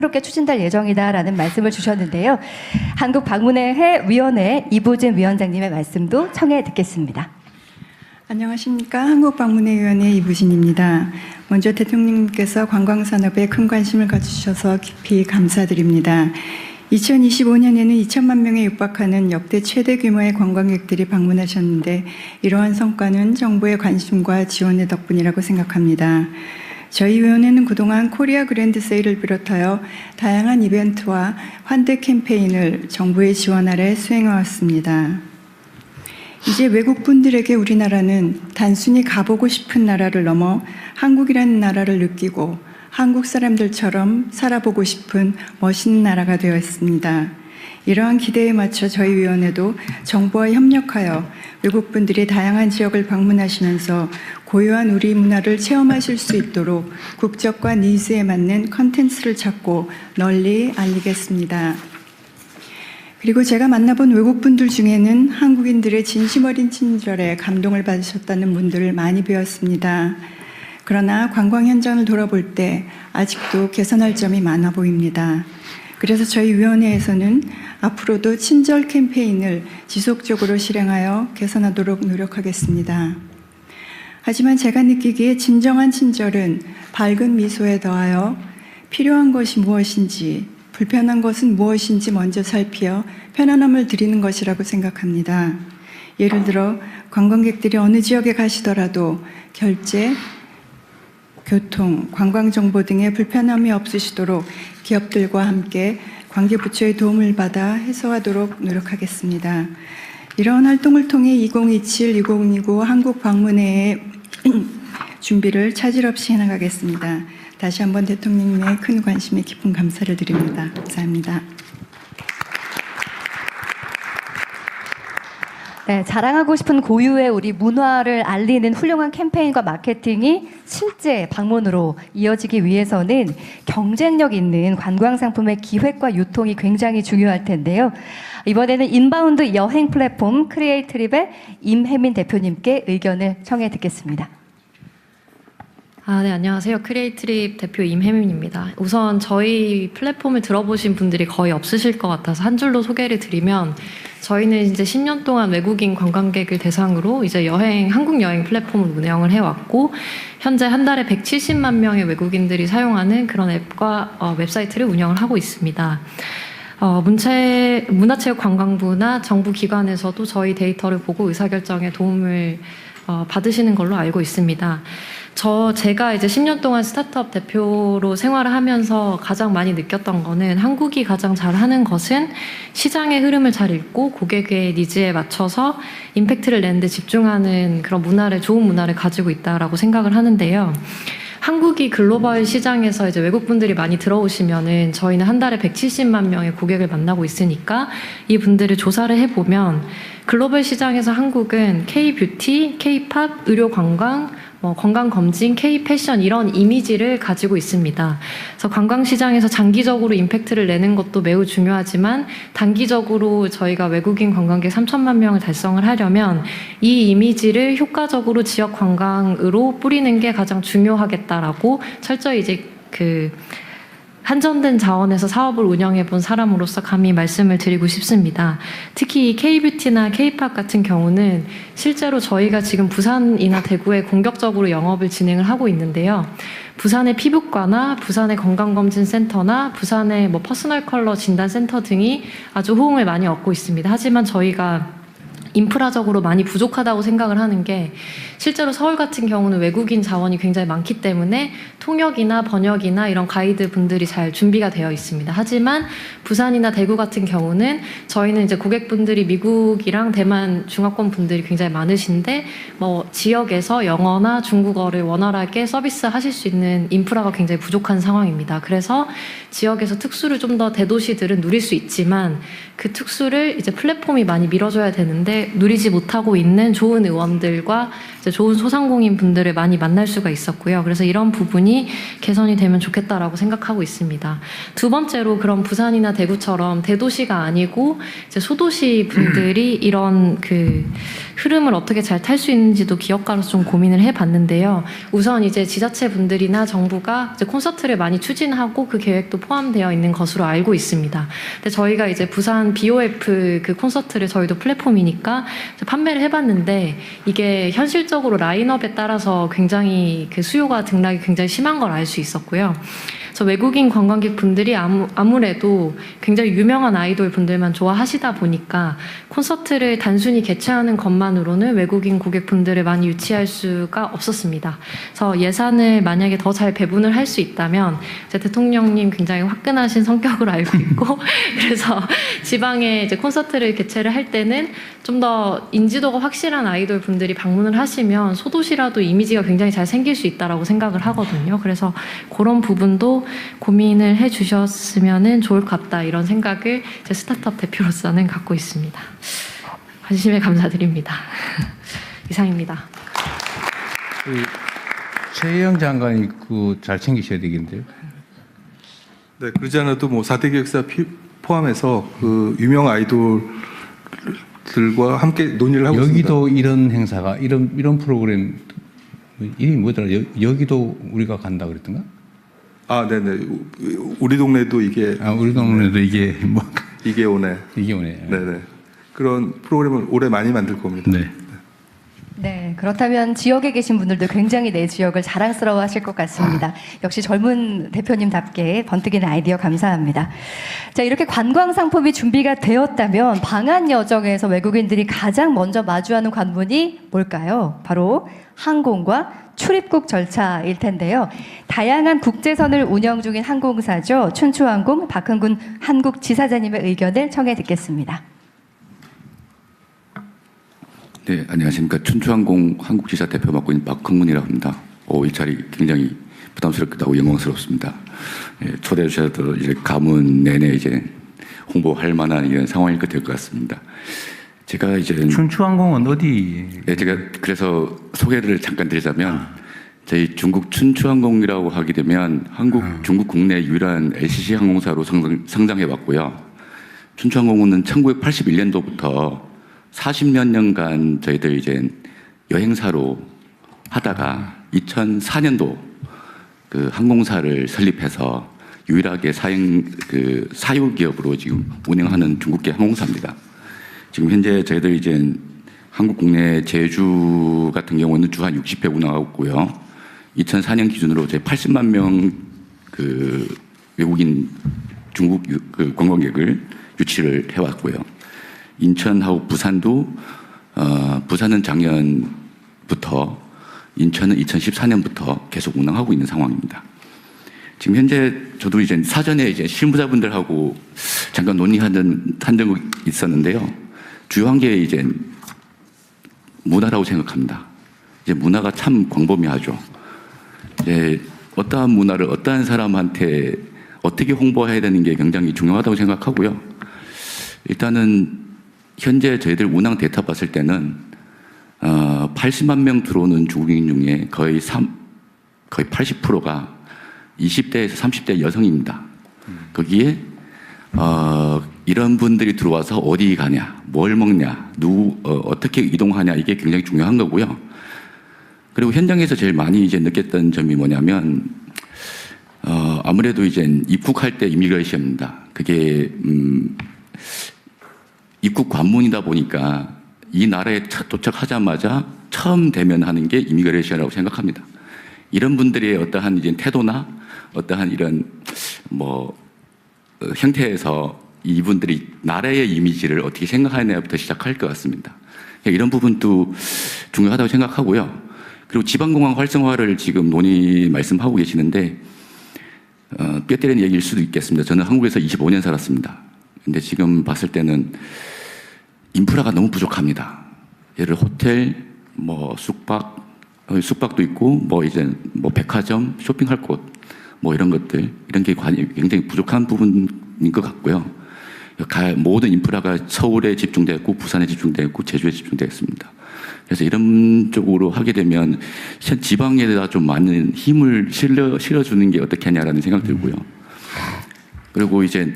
새롭게 추진될 예정이다라는 말씀을 주셨는데요. 한국방문회 이보진 위원장님의 말씀도 청해 듣겠습니다. 안녕하십니까. 한국방문회위원회 이부진입니다. 먼저 대통령님께서 관광산업에 큰 관심을 가지셔서 깊이 감사드립니다. 2025년에는 2천만 명에 육박하는 역대 최대 규모의 관광객들이 방문하셨는데 이러한 성과는 정부의 관심과 지원의 덕분이라고 생각합니다. 저희 위원회는 그동안 코리아 그랜드 세일을 비롯하여 다양한 이벤트와 환대 캠페인을 정부의 지원 아래 수행해왔습니다. 이제 외국분들에게 우리나라는 단순히 가보고 싶은 나라를 넘어 한국이라는 나라를 느끼고 한국 사람들처럼 살아보고 싶은 멋있는 나라가 되어 있습니다. 이러한 기대에 맞춰 저희 위원회도 정부와 협력하여 외국분들이 다양한 지역을 방문하시면서 고유한 우리 문화를 체험하실 수 있도록 국적과 니즈에 맞는 컨텐츠를 찾고 널리 알리겠습니다. 그리고 제가 만나본 외국분들 중에는 한국인들의 진심 어린 친절에 감동을 받으셨다는 분들을 많이 뵈었습니다. 그러나 관광 현장을 돌아볼 때 아직도 개선할 점이 많아 보입니다. 그래서 저희 위원회에서는 앞으로도 친절 캠페인을 지속적으로 실행하여 개선하도록 노력하겠습니다. 하지만 제가 느끼기에 진정한 친절은 밝은 미소에 더하여 필요한 것이 무엇인지, 불편한 것은 무엇인지 먼저 살피어 편안함을 드리는 것이라고 생각합니다. 예를 들어 관광객들이 어느 지역에 가시더라도 결제, 교통, 관광정보 등의 불편함이 없으시도록 기업들과 함께 관계부처의 도움을 받아 해소하도록 노력하겠습니다. 이러한 활동을 통해 2027-2029 한국방문회의 준비를 차질 없이 해나가겠습니다. 다시 한번 대통령님의 큰 관심에 깊은 감사를 드립니다. 감사합니다. 네, 자랑하고 싶은 고유의 우리 문화를 알리는 훌륭한 캠페인과 마케팅이 실제 방문으로 이어지기 위해서는 경쟁력 있는 관광 상품의 기획과 유통이 굉장히 중요할 텐데요. 이번에는 인바운드 여행 플랫폼 크리에이트립의 임혜민 대표님께 의견을 청해 듣겠습니다. 네, 안녕하세요. 크리에이트립 대표 임혜민입니다. 우선 저희 플랫폼을 들어보신 분들이 거의 없으실 것 같아서 한 줄로 소개를 드리면, 저희는 이제 10년 동안 외국인 관광객을 대상으로 이제 한국 여행 플랫폼을 운영을 해왔고, 현재 한 달에 170만 명의 외국인들이 사용하는 그런 앱과 웹사이트를 운영을 하고 있습니다. 문화체육관광부나 정부 기관에서도 저희 데이터를 보고 의사결정에 도움을 받으시는 걸로 알고 있습니다. 제가 이제 10년 동안 스타트업 대표로 생활을 하면서 가장 많이 느꼈던 거는, 한국이 가장 잘하는 것은 시장의 흐름을 잘 읽고 고객의 니즈에 맞춰서 임팩트를 내는 데 집중하는 그런 좋은 문화를 가지고 있다라고 생각을 하는데요. 한국이 글로벌 시장에서 이제 외국분들이 많이 들어오시면은 저희는 한 달에 170만 명의 고객을 만나고 있으니까 이 분들을 조사를 해보면, 글로벌 시장에서 한국은 K-뷰티, K-팝, 의료관광, 건강검진, K-패션 이런 이미지를 가지고 있습니다. 그래서 관광시장에서 장기적으로 임팩트를 내는 것도 매우 중요하지만, 단기적으로 저희가 외국인 관광객 3천만 명을 달성을 하려면 이 이미지를 효과적으로 지역 관광으로 뿌리는 게 가장 중요하겠다라고 철저히 이제 한정된 자원에서 사업을 운영해 본 사람으로서 감히 말씀을 드리고 싶습니다. 특히 K-뷰티나 K-팝 같은 경우는 실제로 저희가 지금 부산이나 대구에 공격적으로 영업을 진행을 하고 있는데요. 부산의 피부과나 부산의 건강검진센터나 부산의 퍼스널 컬러 진단센터 등이 아주 호응을 많이 얻고 있습니다. 하지만 저희가 인프라적으로 많이 부족하다고 생각을 하는 게, 실제로 서울 같은 경우는 외국인 자원이 굉장히 많기 때문에 통역이나 번역이나 이런 가이드 분들이 잘 준비가 되어 있습니다. 하지만 부산이나 대구 같은 경우는 저희는 이제 고객분들이 미국이랑 대만 중화권 분들이 굉장히 많으신데, 지역에서 영어나 중국어를 원활하게 서비스하실 수 있는 인프라가 굉장히 부족한 상황입니다. 그래서 지역에서 특수를 좀 더 대도시들은 누릴 수 있지만, 그 특수를 이제 플랫폼이 많이 밀어줘야 되는데 누리지 못하고 있는 좋은 의원들과 이제 좋은 소상공인 분들을 많이 만날 수가 있었고요. 그래서 이런 부분이 부분이 개선이 되면 좋겠다라고 생각하고 있습니다. 두 번째로 그런 부산이나 대구처럼 대도시가 아니고 이제 소도시 분들이 이런 그 흐름을 어떻게 잘 탈 수 있는지도 기업가로서 좀 고민을 해봤는데요. 우선 이제 지자체 분들이나 정부가 이제 콘서트를 많이 추진하고 그 계획도 포함되어 있는 것으로 알고 있습니다. 근데 저희가 이제 부산 BOF 그 콘서트를 저희도 플랫폼이니까 판매를 해봤는데 이게 현실적으로 라인업에 따라서 굉장히 그 수요가 등락이 굉장히 심한 걸 알 수 있었고요. 그래서 외국인 관광객 분들이 아무래도 굉장히 유명한 아이돌 분들만 좋아하시다 보니까 콘서트를 단순히 개최하는 것만으로는 외국인 고객분들을 많이 유치할 수가 없었습니다. 그래서 예산을 만약에 더 잘 배분을 할 수 있다면 이제 대통령님 굉장히 화끈하신 성격을 알고 있고 그래서 지방에 이제 콘서트를 개최를 할 때는 좀 더 인지도가 확실한 아이돌 분들이 방문을 하시면 소도시라도 이미지가 굉장히 잘 생길 수 있다라고 생각을 하거든요. 그래서 그런 부분도 고민을 해주셨으면 좋을 것 같다 이런 생각을 제 스타트업 대표로서는 갖고 있습니다. 관심에 감사드립니다. 이상입니다. 최혜영 장관이 잘 챙기셔야 되겠는데요. 네, 그러지 않아도 뭐 4대 기획사 포함해서 그 유명 아이돌들과 함께 논의를 하고 있습니다. 여기도 이런 행사가 이런 프로그램 이름이 뭐더라? 여기도 우리가 간다 그랬던가? 아, 네네. 우리 동네도 이게 우리 동네도 이게 뭐 이게 오네. 이게 오네. 네네. 그런 프로그램을 올해 많이 만들 겁니다. 네. 네, 그렇다면 지역에 계신 분들도 굉장히 내 지역을 자랑스러워하실 것 같습니다. 역시 젊은 대표님답게 번뜩이는 아이디어 감사합니다. 자, 이렇게 관광 상품이 준비가 되었다면 방한 여정에서 외국인들이 가장 먼저 마주하는 관문이 뭘까요? 바로 항공과 출입국 절차일 텐데요. 다양한 국제선을 운영 중인 항공사죠. 춘추항공 박흥근 한국지사장님의 의견을 청해 듣겠습니다. 네, 안녕하십니까. 춘추항공 한국지사 대표 맡고 있는 박흥문이라고 합니다. 일자리 굉장히 부담스럽기도 하고 영광스럽습니다. 초대해 주셔서 이제 가문 내내 이제 홍보할 만한 이런 상황일 것 같습니다. 제가 이제 춘추항공은 어디? 네, 제가 그래서 소개를 잠깐 드리자면 저희 중국 춘추항공이라고 하게 되면 중국 국내 유일한 LCC 항공사로 성장해 왔고요. 춘추항공은 1981년도부터 40여 년간 저희들 이제 여행사로 하다가 2004년도 그 항공사를 설립해서 유일하게 사유 기업으로 지금 운영하는 중국계 항공사입니다. 지금 현재 저희들 이제 한국 국내 제주 같은 경우는 주 한 60회 운항하고 있고요. 2004년 기준으로 제 80만 명 그 외국인 중국 그 관광객을 유치를 해왔고요. 인천하고 부산도 부산은 작년부터 인천은 2014년부터 계속 운항하고 있는 상황입니다. 지금 현재 저도 이제 사전에 이제 실무자분들하고 잠깐 논의한 적이 있었는데요. 주요한 게 이제 문화라고 생각합니다. 이제 문화가 참 광범위하죠. 이제 어떠한 문화를 어떠한 사람한테 어떻게 홍보해야 되는 게 굉장히 중요하다고 생각하고요. 일단은 현재 저희들 운항 데이터 봤을 때는 80만 명 들어오는 중국인 중에 거의 80%가 20대에서 30대 여성입니다. 거기에 이런 분들이 들어와서 어디 가냐, 뭘 먹냐, 어떻게 이동하냐 이게 굉장히 중요한 거고요. 그리고 현장에서 제일 많이 이제 느꼈던 점이 뭐냐면 아무래도 이제 입국할 때 이미그레이션입니다. 그게 입국 관문이다 보니까 이 나라에 도착하자마자 처음 대면하는 게 이미그레이션이라고 생각합니다. 이런 분들의 어떠한 이제 태도나 어떠한 이런 형태에서 이분들이 나라의 이미지를 어떻게 생각하느냐부터 시작할 것 같습니다. 이런 부분도 중요하다고 생각하고요. 그리고 지방공항 활성화를 지금 말씀하고 계시는데 뼈 때리는 얘기일 수도 있겠습니다. 저는 한국에서 25년 살았습니다. 근데 지금 봤을 때는 인프라가 너무 부족합니다. 예를 호텔, 숙박도 있고, 백화점, 쇼핑할 곳, 이런 것들, 이런 게 굉장히 부족한 부분인 것 같고요. 모든 인프라가 서울에 집중되었고 부산에 집중되었고 제주에 집중되었습니다. 그래서 이런 쪽으로 하게 되면 지방에다 좀 많은 힘을 실어주는 게 어떻겠냐라는 생각 들고요. 그리고 이제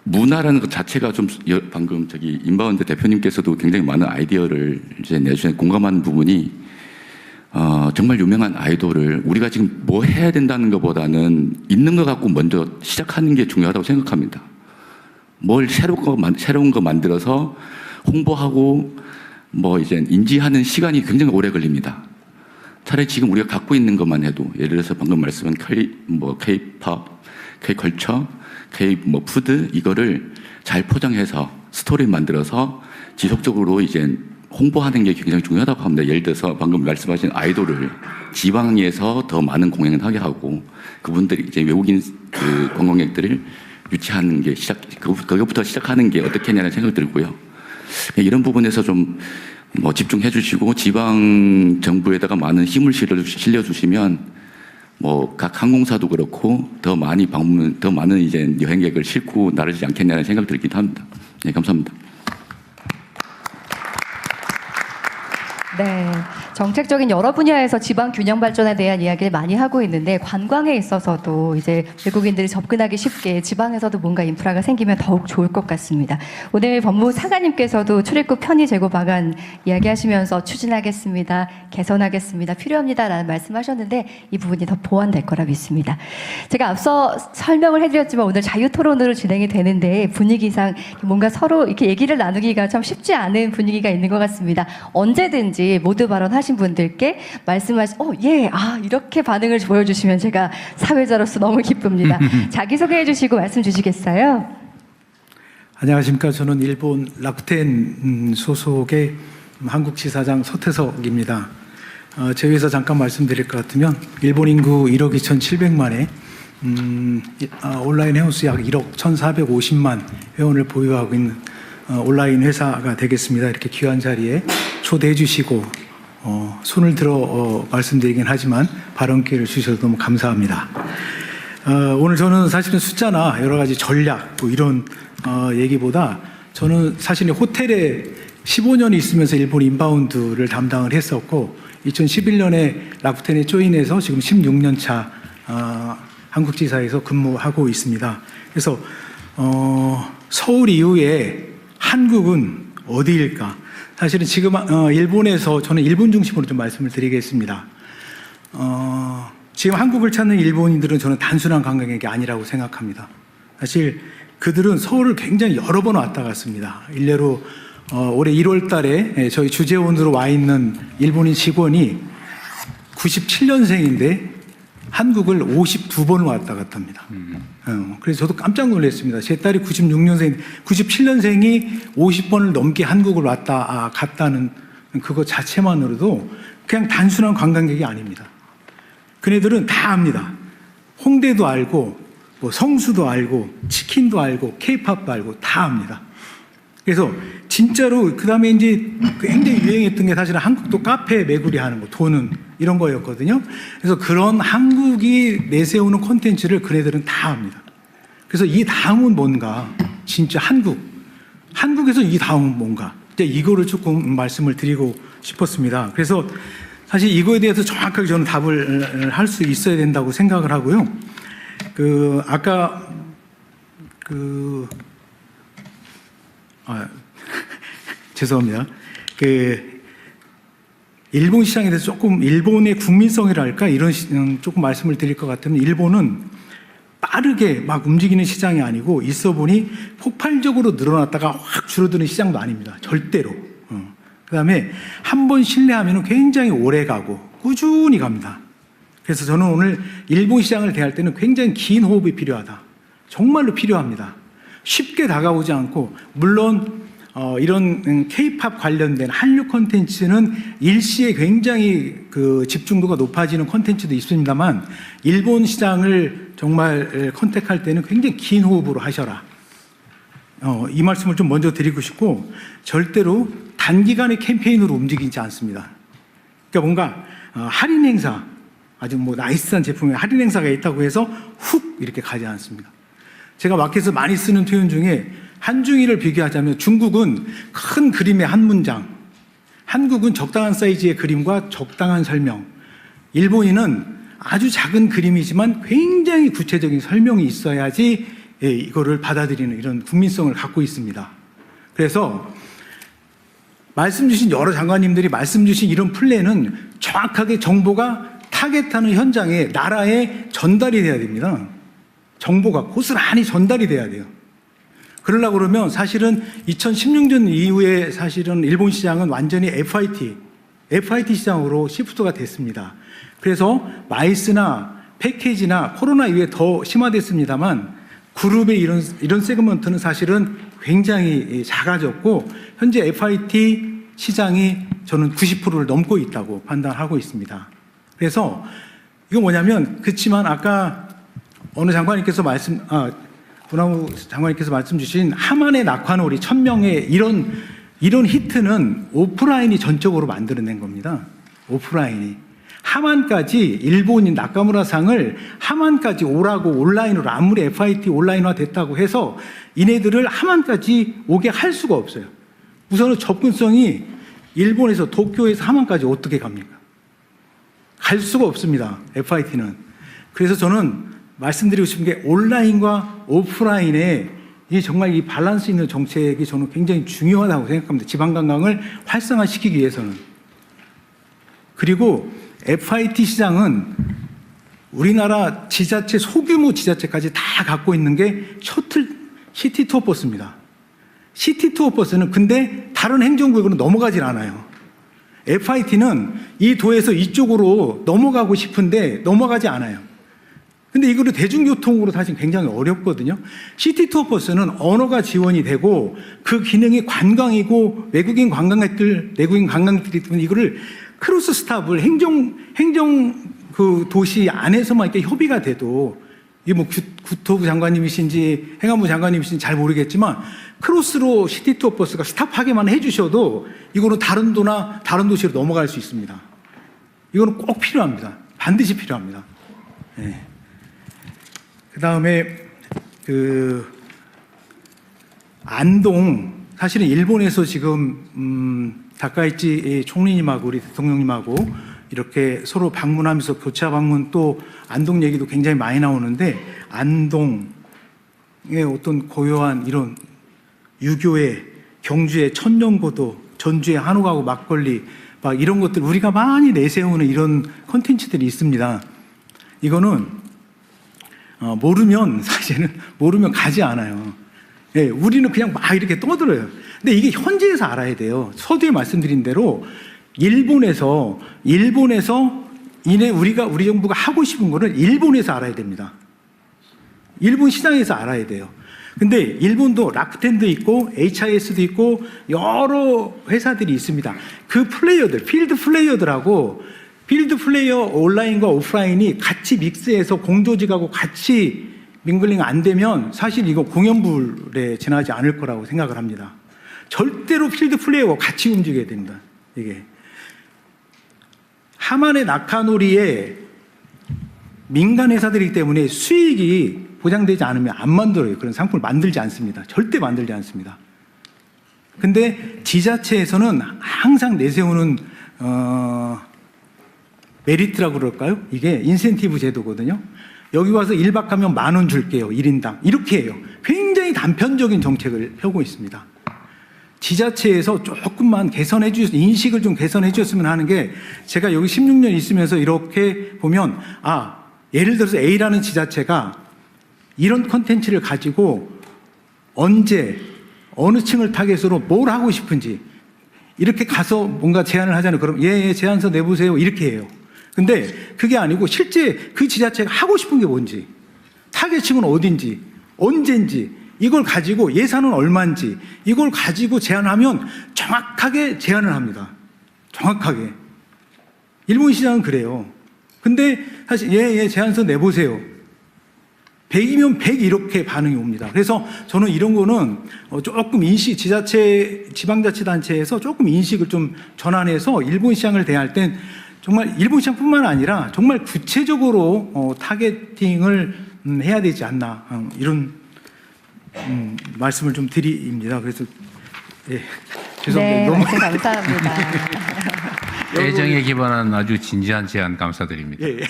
문화라는 것 자체가 좀 방금 저기 인바운드 대표님께서도 굉장히 많은 아이디어를 이제 내주신 공감하는 부분이 정말 유명한 아이돌을 우리가 지금 뭐 해야 된다는 것보다는 있는 것 갖고 먼저 시작하는 게 중요하다고 생각합니다. 뭘 새로운 거 만들어서 홍보하고 뭐 이제 인지하는 시간이 굉장히 오래 걸립니다. 차라리 지금 우리가 갖고 있는 것만 해도 예를 들어서 방금 말씀한 K-팝, K-컬처, K-푸드 이거를 잘 포장해서 스토리 만들어서 지속적으로 이제 홍보하는 게 굉장히 중요하다고 합니다. 예를 들어서 방금 말씀하신 아이돌을 지방에서 더 많은 공연을 하게 하고 그분들이 이제 외국인 그 관광객들을 유치하는 게 그것부터 시작하는 게 어떻겠냐는 생각이 들고요. 이런 부분에서 좀 집중해 주시고 지방 정부에다가 많은 힘을 실려주시면 각 항공사도 그렇고 더 많은 이제 여행객을 싣고 나르지 않겠냐는 생각이 들기도 합니다. 네, 감사합니다. 네, 정책적인 여러 분야에서 지방 균형 발전에 대한 이야기를 많이 하고 있는데 관광에 있어서도 이제 외국인들이 접근하기 쉽게 지방에서도 뭔가 인프라가 생기면 더욱 좋을 것 같습니다. 오늘 법무사관님께서도 출입국 편의 제고 방안 이야기하시면서 추진하겠습니다, 개선하겠습니다, 필요합니다라는 말씀하셨는데 이 부분이 더 보완될 거라 믿습니다. 제가 앞서 설명을 해드렸지만 오늘 자유토론으로 진행이 되는데 분위기상 뭔가 서로 이렇게 얘기를 나누기가 참 쉽지 않은 분위기가 있는 것 같습니다. 언제든지 모두 발언하신 분들께 이렇게 반응을 보여주시면 제가 사회자로서 너무 기쁩니다. 자기소개해 주시고 말씀 주시겠어요? 안녕하십니까. 저는 일본 라쿠텐 소속의 한국지사장 서태석입니다. 제위에서 잠깐 말씀드릴 것 같으면 일본 인구 1억 2,700만에 온라인 회원수 약 1억 1,450만 회원을 보유하고 있는 온라인 회사가 되겠습니다. 이렇게 귀한 자리에 초대해 주시고 손을 들어 말씀드리긴 하지만 발언 기회를 주셔서 너무 감사합니다. 오늘 저는 사실은 숫자나 여러 가지 전략 이런 얘기보다 저는 사실 호텔에 15년 있으면서 일본 인바운드를 담당을 했었고 2011년에 라쿠텐에 조인해서 지금 16년 차 한국지사에서 근무하고 있습니다. 그래서 서울 이후에 한국은 어디일까? 사실은 지금 일본에서 저는 일본 중심으로 좀 말씀을 드리겠습니다. 지금 한국을 찾는 일본인들은 저는 단순한 관광객이 아니라고 생각합니다. 사실 그들은 서울을 굉장히 여러 번 왔다 갔습니다. 일례로 올해 1월 달에 저희 주재원으로 와 있는 일본인 직원이 97년생인데 한국을 52번을 왔다 갔다 합니다. 그래서 저도 깜짝 놀랐습니다. 제 딸이 97년생이 50번을 넘게 한국을 왔다 갔다는 그것 자체만으로도 그냥 단순한 관광객이 아닙니다. 그네들은 다 압니다. 홍대도 알고, 성수도 알고, 치킨도 알고, 케이팝도 알고 다 압니다. 그래서 진짜로 그 다음에 이제 굉장히 유행했던 게 사실은 한국도 카페 매구리 하는 거, 도는 이런 거였거든요. 그래서 그런 한국이 내세우는 콘텐츠를 그네들은 다 합니다. 그래서 이 다음은 뭔가, 진짜 한국에서 이 다음은 뭔가, 이거를 조금 말씀을 드리고 싶었습니다. 그래서 사실 이거에 대해서 정확하게 저는 답을 할 수 있어야 된다고 생각을 하고요. 아까 죄송합니다. 일본 시장에 대해서 조금 일본의 국민성이랄까 이런 조금 말씀을 드릴 것 같으면 일본은 빠르게 막 움직이는 시장이 아니고 있어 보니 폭발적으로 늘어났다가 확 줄어드는 시장도 아닙니다. 절대로. 그다음에 한 번 신뢰하면 굉장히 오래 가고 꾸준히 갑니다. 그래서 저는 오늘 일본 시장을 대할 때는 굉장히 긴 호흡이 필요하다. 정말로 필요합니다. 쉽게 다가오지 않고 물론 이런 K-팝 관련된 한류 콘텐츠는 일시에 굉장히 집중도가 높아지는 콘텐츠도 있습니다만 일본 시장을 정말 컨택할 때는 굉장히 긴 호흡으로 하셔라. 이 말씀을 좀 먼저 드리고 싶고 절대로 단기간의 캠페인으로 움직이지 않습니다. 그러니까 뭔가 할인 행사, 아주 나이스한 제품의 할인 행사가 있다고 해서 훅 이렇게 가지 않습니다. 제가 마켓에서 많이 쓰는 표현 중에 한중일을 비교하자면 중국은 큰 그림의 한 문장, 한국은 적당한 사이즈의 그림과 적당한 설명, 일본인은 아주 작은 그림이지만 굉장히 구체적인 설명이 있어야지 이거를 받아들이는 이런 국민성을 갖고 있습니다. 그래서 말씀 주신 여러 장관님들이 말씀 주신 이런 플랜은 정확하게 정보가 타겟하는 현장에 나라에 전달이 돼야 됩니다. 정보가 고스란히 전달이 돼야 돼요. 그러려고 그러면 사실은 2016년 이후에 사실은 일본 시장은 완전히 FIT 시장으로 시프트가 됐습니다. 그래서 마이스나 패키지나 코로나 이후에 더 심화됐습니다만 그룹의 이런 세그먼트는 사실은 굉장히 작아졌고 현재 FIT 시장이 저는 90%를 넘고 있다고 판단하고 있습니다. 그래서 이거 뭐냐면 그렇지만 아까 어느 장관님께서 문화부 장관님께서 말씀 주신 하만의 낙화놀이 1000명의 이런 히트는 오프라인이 전적으로 만들어낸 겁니다. 오프라인이. 하만까지 일본인 나카무라상을 하만까지 오라고 온라인으로 아무리 FIT 온라인화 됐다고 해서 이네들을 하만까지 오게 할 수가 없어요. 우선은 접근성이 일본에서 도쿄에서 하만까지 어떻게 갑니까? 갈 수가 없습니다. FIT는. 그래서 저는 말씀드리고 싶은 게 온라인과 오프라인의 이 정말 이 밸런스 있는 정책이 저는 굉장히 중요하다고 생각합니다. 지방관광을 활성화시키기 위해서는. 그리고 FIT 시장은 우리나라 지자체, 소규모 지자체까지 다 갖고 있는 게 시티 투어 버스입니다. 시티 투어 버스는 근데 다른 행정구역으로 넘어가질 않아요. FIT는 이 도에서 이쪽으로 넘어가고 싶은데 넘어가지 않아요. 근데 이거를 대중교통으로 사실 굉장히 어렵거든요. 시티 투어 버스는 언어가 지원이 되고 그 기능이 관광이고 외국인 관광객들이 때문에 이거를 크로스 스탑을 행정 그 도시 안에서만 이렇게 협의가 돼도 이게 뭐 국토부 장관님이신지 행안부 장관님이신지 잘 모르겠지만 크로스로 시티 투어 버스가 스탑하게만 해주셔도 이거는 다른 도나 다른 도시로 넘어갈 수 있습니다. 이거는 꼭 필요합니다. 반드시 필요합니다. 네. 그 다음에 안동 사실은 일본에서 지금 다카이치 총리님하고 우리 대통령님하고 이렇게 서로 방문하면서 교차 방문 또 안동 얘기도 굉장히 많이 나오는데 안동의 어떤 고요한 이런 유교의 경주의 천년고도 전주의 한옥하고 막걸리 막 이런 것들 우리가 많이 내세우는 이런 콘텐츠들이 있습니다. 이거는 사실은 모르면 가지 않아요. 예, 우리는 그냥 막 이렇게 떠들어요. 근데 이게 현지에서 알아야 돼요. 서두에 말씀드린 대로 일본에서 우리 정부가 하고 싶은 거를 일본에서 알아야 됩니다. 일본 시장에서 알아야 돼요. 근데 일본도 라쿠텐도 있고 HIS도 있고 여러 회사들이 있습니다. 그 플레이어들, 필드 플레이어 온라인과 오프라인이 같이 믹스해서 공조직하고 같이 밍글링 안 되면 사실 이거 공연불에 지나지 않을 거라고 생각을 합니다. 절대로 필드 플레이어와 같이 움직여야 됩니다. 이게 하만의 낙하놀이에 민간 회사들이기 때문에 수익이 보장되지 않으면 안 만들어요. 그런 상품을 만들지 않습니다. 절대 만들지 않습니다. 근데 지자체에서는 항상 내세우는 메리트라고 그럴까요? 이게 인센티브 제도거든요. 여기 와서 1박 하면 10,000원 줄게요. 1인당. 이렇게 해요. 굉장히 단편적인 정책을 펴고 있습니다. 지자체에서 조금만 인식을 좀 개선해 주셨으면 하는 게 제가 여기 16년 있으면서 이렇게 보면 예를 들어서 A라는 지자체가 이런 컨텐츠를 가지고 언제 어느 층을 타겟으로 뭘 하고 싶은지 이렇게 가서 뭔가 제안을 하잖아요. 그럼 제안서 내보세요. 이렇게 해요. 근데 그게 아니고 실제 그 지자체가 하고 싶은 게 뭔지 타겟층은 어딘지 언제인지 이걸 가지고 예산은 얼마인지 이걸 가지고 제안하면 정확하게 제안을 합니다. 정확하게. 일본 시장은 그래요. 근데 사실 제안서 내보세요. 100이면 100 이렇게 반응이 옵니다. 그래서 저는 이런 거는 조금 지방자치단체에서 조금 인식을 좀 전환해서 일본 시장을 대할 땐 정말 일본 시장뿐만 아니라 정말 구체적으로 타겟팅을 해야 되지 않나 이런 말씀을 좀 드립니다. 그래서 예, 네, 죄송합니다. 너무 말씀 감사합니다. 애정에 기반한 아주 진지한 제안 감사드립니다. 예, 예.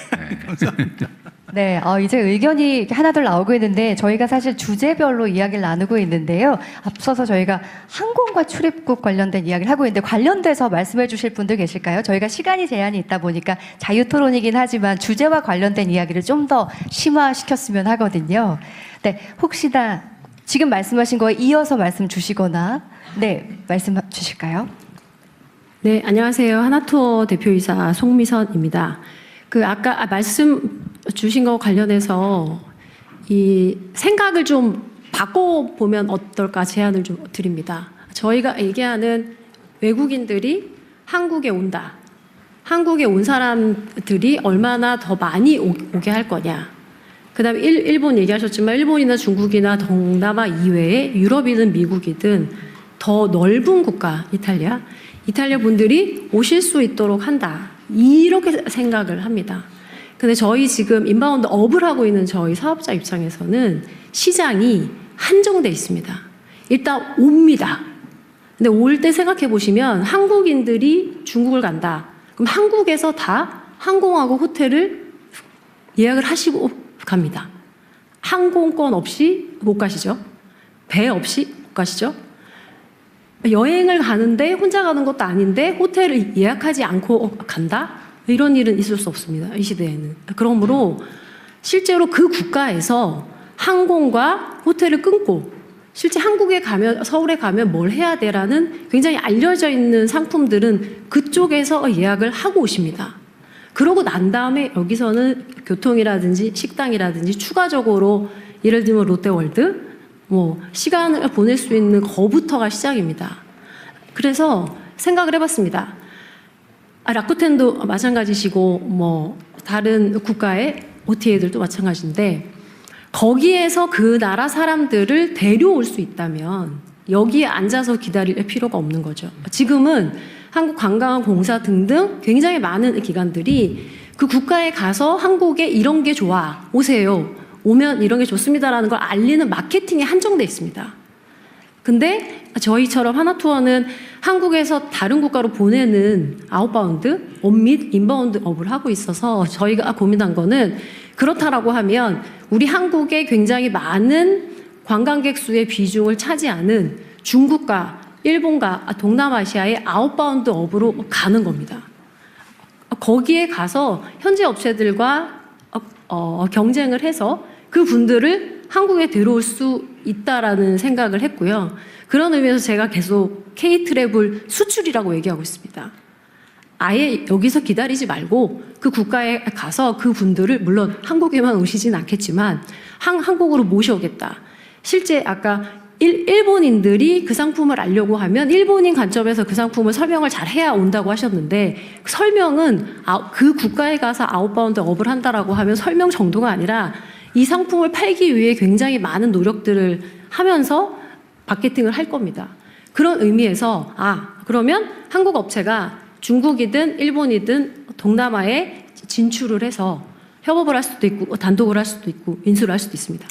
감사합니다. 네, 이제 의견이 이렇게 하나둘 나오고 있는데 저희가 사실 주제별로 이야기를 나누고 있는데요. 앞서서 저희가 항공과 출입국 관련된 이야기를 하고 있는데 관련돼서 말씀해 주실 분들 계실까요? 저희가 시간이 제한이 있다 보니까 자유 토론이긴 하지만 주제와 관련된 이야기를 좀 더 심화시켰으면 하거든요. 네, 혹시나 지금 말씀하신 거에 이어서 말씀 주시거나 네, 말씀 주실까요? 네, 안녕하세요. 하나투어 대표이사 송미선입니다. 아까 말씀 주신 거 관련해서 이 생각을 좀 바꿔보면 어떨까 제안을 좀 드립니다. 저희가 얘기하는 외국인들이 한국에 온다. 한국에 온 사람들이 얼마나 더 많이 오게 할 거냐. 그 다음에 일본 얘기하셨지만 일본이나 중국이나 동남아 이외에 유럽이든 미국이든 더 넓은 국가 이탈리아 분들이 오실 수 있도록 한다. 이렇게 생각을 합니다. 근데 저희 지금 인바운드 업을 하고 있는 저희 사업자 입장에서는 시장이 한정돼 있습니다. 일단 옵니다. 근데 올 때 생각해 보시면 한국인들이 중국을 간다. 그럼 한국에서 다 항공하고 호텔을 예약을 하시고 갑니다. 항공권 없이 못 가시죠? 배 없이 못 가시죠? 여행을 가는데 혼자 가는 것도 아닌데 호텔을 예약하지 않고 간다? 이런 일은 있을 수 없습니다. 이 시대에는. 그러므로 실제로 그 국가에서 항공과 호텔을 끊고 실제 한국에 가면 서울에 가면 뭘 해야 돼라는 굉장히 알려져 있는 상품들은 그쪽에서 예약을 하고 오십니다. 그러고 난 다음에 여기서는 교통이라든지 식당이라든지 추가적으로 예를 들면 롯데월드 시간을 보낼 수 있는 거부터가 시작입니다. 그래서 생각을 해봤습니다. 라쿠텐도 마찬가지시고 다른 국가의 OTA들도 마찬가지인데 거기에서 그 나라 사람들을 데려올 수 있다면 여기에 앉아서 기다릴 필요가 없는 거죠. 지금은 한국관광공사 등등 굉장히 많은 기관들이 그 국가에 가서 한국에 이런 게 좋아 오세요. 오면 이런 게 좋습니다라는 걸 알리는 마케팅에 한정돼 있습니다. 근데 저희처럼 하나투어는 한국에서 다른 국가로 보내는 아웃바운드 업 및 인바운드 업을 하고 있어서 저희가 고민한 거는 그렇다라고 하면 우리 한국에 굉장히 많은 관광객 수의 비중을 차지하는 중국과 일본과 동남아시아의 아웃바운드 업으로 가는 겁니다. 거기에 가서 현지 업체들과 경쟁을 해서 그 분들을 한국에 데려올 수 있다라는 생각을 했고요. 그런 의미에서 제가 계속 K-트래블 수출이라고 얘기하고 있습니다. 아예 여기서 기다리지 말고 그 국가에 가서 그 분들을 물론 한국에만 오시진 않겠지만 한국으로 모셔오겠다. 실제 아까 일본인들이 그 상품을 알려고 하면 일본인 관점에서 그 상품을 설명을 잘 해야 온다고 하셨는데 설명은 그 국가에 가서 아웃바운드 업을 한다라고 하면 설명 정도가 아니라 이 상품을 팔기 위해 굉장히 많은 노력들을 하면서 마케팅을 할 겁니다. 그런 의미에서 그러면 한국 업체가 중국이든 일본이든 동남아에 진출을 해서 협업을 할 수도 있고 단독을 할 수도 있고 인수를 할 수도 있습니다.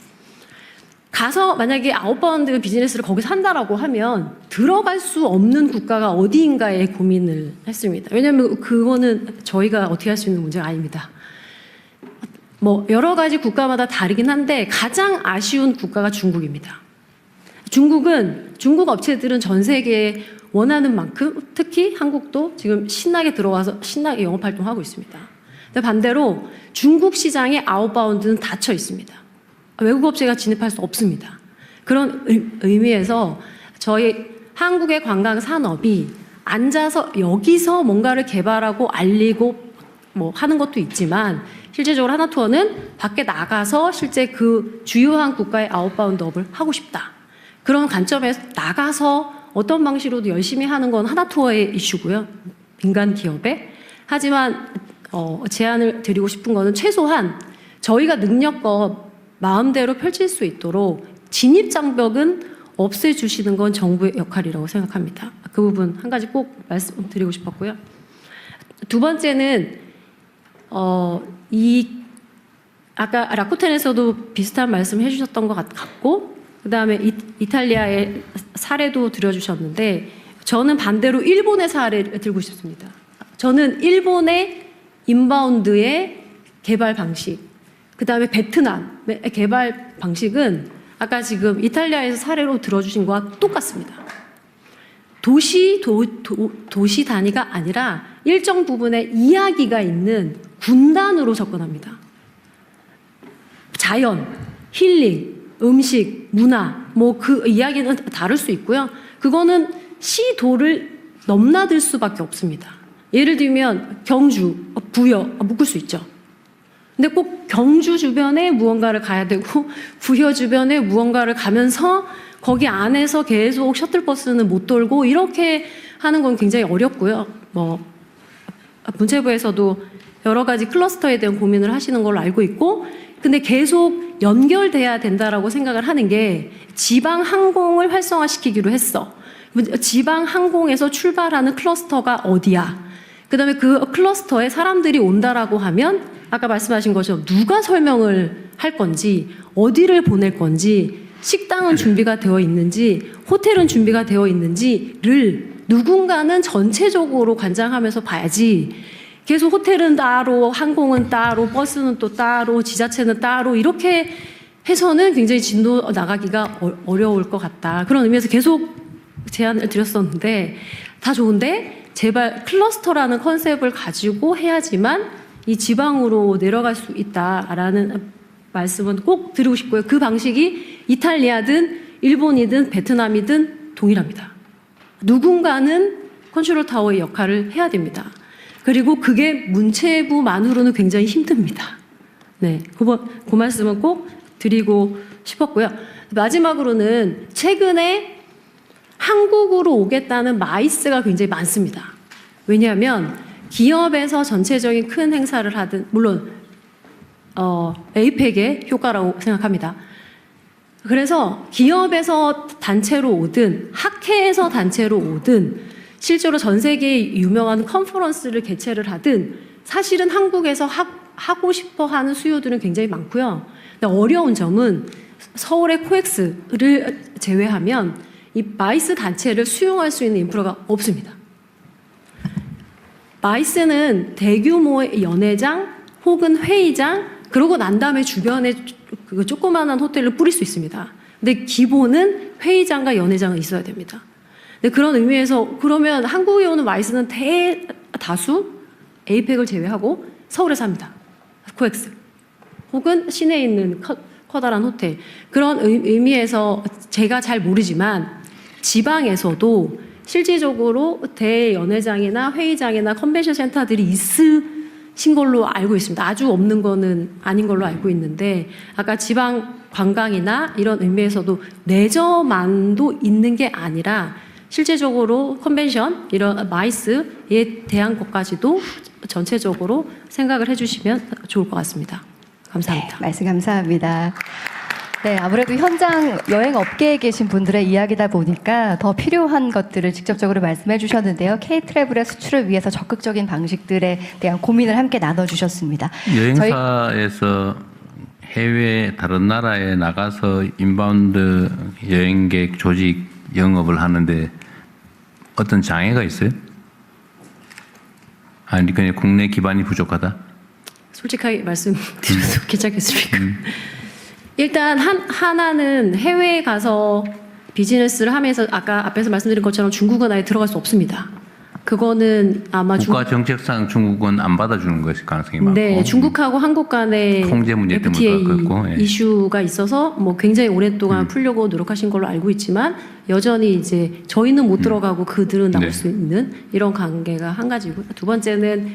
가서 만약에 아웃바운드 비즈니스를 거기서 한다라고 하면 들어갈 수 없는 국가가 어디인가에 고민을 했습니다. 왜냐하면 그거는 저희가 어떻게 할 수 있는 문제가 아닙니다. 여러 가지 국가마다 다르긴 한데 가장 아쉬운 국가가 중국입니다. 중국 업체들은 전 세계에 원하는 만큼 특히 한국도 지금 신나게 들어와서 신나게 영업활동하고 있습니다. 근데 반대로 중국 시장의 아웃바운드는 닫혀 있습니다. 외국 업체가 진입할 수 없습니다. 그런 의미에서 저희 한국의 관광 산업이 앉아서 여기서 뭔가를 개발하고 알리고 하는 것도 있지만 실제적으로 하나투어는 밖에 나가서 실제 그 주요한 국가의 아웃바운드 업을 하고 싶다. 그런 관점에서 나가서 어떤 방식으로도 열심히 하는 건 하나투어의 이슈고요. 민간 기업에. 하지만 제안을 드리고 싶은 거는 최소한 저희가 능력껏 마음대로 펼칠 수 있도록 진입 장벽은 없애주시는 건 정부의 역할이라고 생각합니다. 그 부분 한 가지 꼭 말씀드리고 싶었고요. 두 번째는 아까 라쿠텐에서도 비슷한 말씀 해주셨던 것 같고 그다음에 이탈리아의 사례도 들어주셨는데 저는 반대로 일본의 사례를 들고 싶습니다. 저는 일본의 인바운드의 개발 방식, 그다음에 베트남의 개발 방식은 아까 지금 이탈리아에서 사례로 들어주신 거와 똑같습니다. 도시 단위가 아니라 일정 부분의 이야기가 있는 군단으로 접근합니다. 자연, 힐링, 음식, 문화, 뭐 그 이야기는 다를 수 있고요. 그거는 시도를 넘나들 수밖에 없습니다. 예를 들면 경주, 부여 묶을 수 있죠. 근데 꼭 경주 주변에 무언가를 가야 되고 부여 주변에 무언가를 가면서 거기 안에서 계속 셔틀버스는 못 돌고 이렇게 하는 건 굉장히 어렵고요. 뭐 문체부에서도 여러 가지 클러스터에 대한 고민을 하시는 걸로 알고 있고, 근데 계속 연결돼야 된다라고 생각을 하는 게 지방 항공을 활성화시키기로 했어. 지방 항공에서 출발하는 클러스터가 어디야? 그다음에 그 클러스터에 사람들이 온다라고 하면 아까 말씀하신 것처럼 누가 설명을 할 건지, 어디를 보낼 건지, 식당은 준비가 되어 있는지, 호텔은 준비가 되어 있는지를 누군가는 전체적으로 관장하면서 봐야지. 계속 호텔은 따로, 항공은 따로, 버스는 또 따로, 지자체는 따로 이렇게 해서는 굉장히 진도 나가기가 어려울 것 같다. 그런 의미에서 계속 제안을 드렸었는데 다 좋은데 제발 클러스터라는 컨셉을 가지고 해야지만 이 지방으로 내려갈 수 있다라는 말씀은 꼭 드리고 싶고요. 그 방식이 이탈리아든 일본이든 베트남이든 동일합니다. 누군가는 컨트롤 타워의 역할을 해야 됩니다. 그리고 그게 문체부만으로는 굉장히 힘듭니다. 네, 그 말씀은 꼭 드리고 싶었고요. 마지막으로는 최근에 한국으로 오겠다는 마이스가 굉장히 많습니다. 왜냐하면 기업에서 전체적인 큰 행사를 하든, 물론 에이펙의 효과라고 생각합니다. 그래서 기업에서 단체로 오든 학회에서 단체로 오든 실제로 전 세계에 유명한 컨퍼런스를 개최를 하든 사실은 한국에서 하고 싶어 하는 수요들은 굉장히 많고요. 근데 어려운 점은 서울의 코엑스를 제외하면 이 마이스 단체를 수용할 수 있는 인프라가 없습니다. 마이스는 대규모의 연회장 혹은 회의장, 그러고 난 다음에 주변에 그 조그마한 호텔을 뿌릴 수 있습니다. 근데 기본은 회의장과 연회장은 있어야 됩니다. 근데 그런 의미에서 그러면 한국에 오는 마이스는 대다수 에이펙을 제외하고 서울에서 합니다. 코엑스 혹은 시내에 있는 커다란 호텔. 그런 의미에서 제가 잘 모르지만 지방에서도 실질적으로 대연회장이나 회의장이나 컨벤션 센터들이 있으신 걸로 알고 있습니다. 아주 없는 거는 아닌 걸로 알고 있는데 아까 지방 관광이나 이런 의미에서도 레저만도 있는 게 아니라 실제적으로 컨벤션, 이런 마이스에 대한 것까지도 전체적으로 생각을 해주시면 좋을 것 같습니다. 감사합니다. 네, 말씀 감사합니다. 네, 아무래도 현장 여행 업계에 계신 분들의 이야기다 보니까 더 필요한 것들을 직접적으로 말씀해 주셨는데요. K-트래블의 수출을 위해서 적극적인 방식들에 대한 고민을 함께 나눠주셨습니다. 여행사에서 해외 다른 나라에 나가서 인바운드 여행객 조직 영업을 하는데 어떤 장애가 있어요? 아니 그냥 국내 기반이 부족하다? 솔직하게 말씀드려도 괜찮겠습니까? 일단 하나는 해외에 가서 비즈니스를 하면서 아까 앞에서 말씀드린 것처럼 중국은 아예 들어갈 수 없습니다. 그거는 아마 국가 정책상 중국은 안 받아주는 것일 가능성이 많고. 네, 중국하고 한국 간의 통제 문제 FTA 때문에 그렇고, 예. 이슈가 있어서 뭐 굉장히 오랫동안 풀려고 노력하신 걸로 알고 있지만 여전히 이제 저희는 못 들어가고 그들은 나올 네. 수 있는 이런 관계가 한 가지고, 두 번째는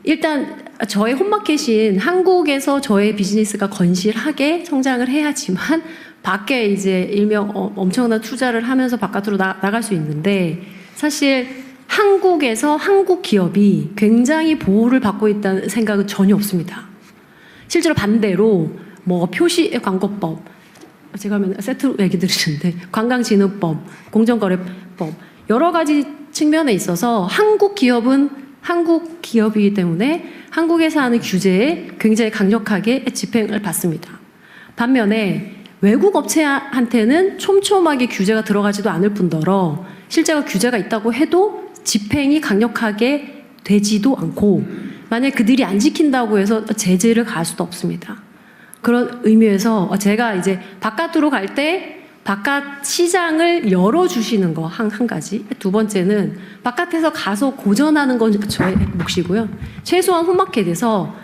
일단 저의 홈마켓인 한국에서 저의 비즈니스가 건실하게 성장을 해야지만 밖에 이제 일명 엄청난 투자를 하면서 바깥으로 나갈 수 있는데, 사실 한국에서 한국 기업이 굉장히 보호를 받고 있다는 생각은 전혀 없습니다. 실제로 반대로 뭐 표시 광고법, 제가 하면 세트로 얘기 들으시는데 관광진흥법, 공정거래법 여러 가지 측면에 있어서 한국 기업은 한국 기업이기 때문에 한국에서 하는 규제에 굉장히 강력하게 집행을 받습니다. 반면에 외국 업체한테는 촘촘하게 규제가 들어가지도 않을 뿐더러 실제로 규제가 있다고 해도 집행이 강력하게 되지도 않고 만약 그들이 안 지킨다고 해서 제재를 가할 수도 없습니다. 그런 의미에서 제가 이제 바깥으로 갈 때 바깥 시장을 열어주시는 거 한 가지. 두 번째는 바깥에서 가서 고전하는 건 저의 몫이고요. 최소한 홈마켓에서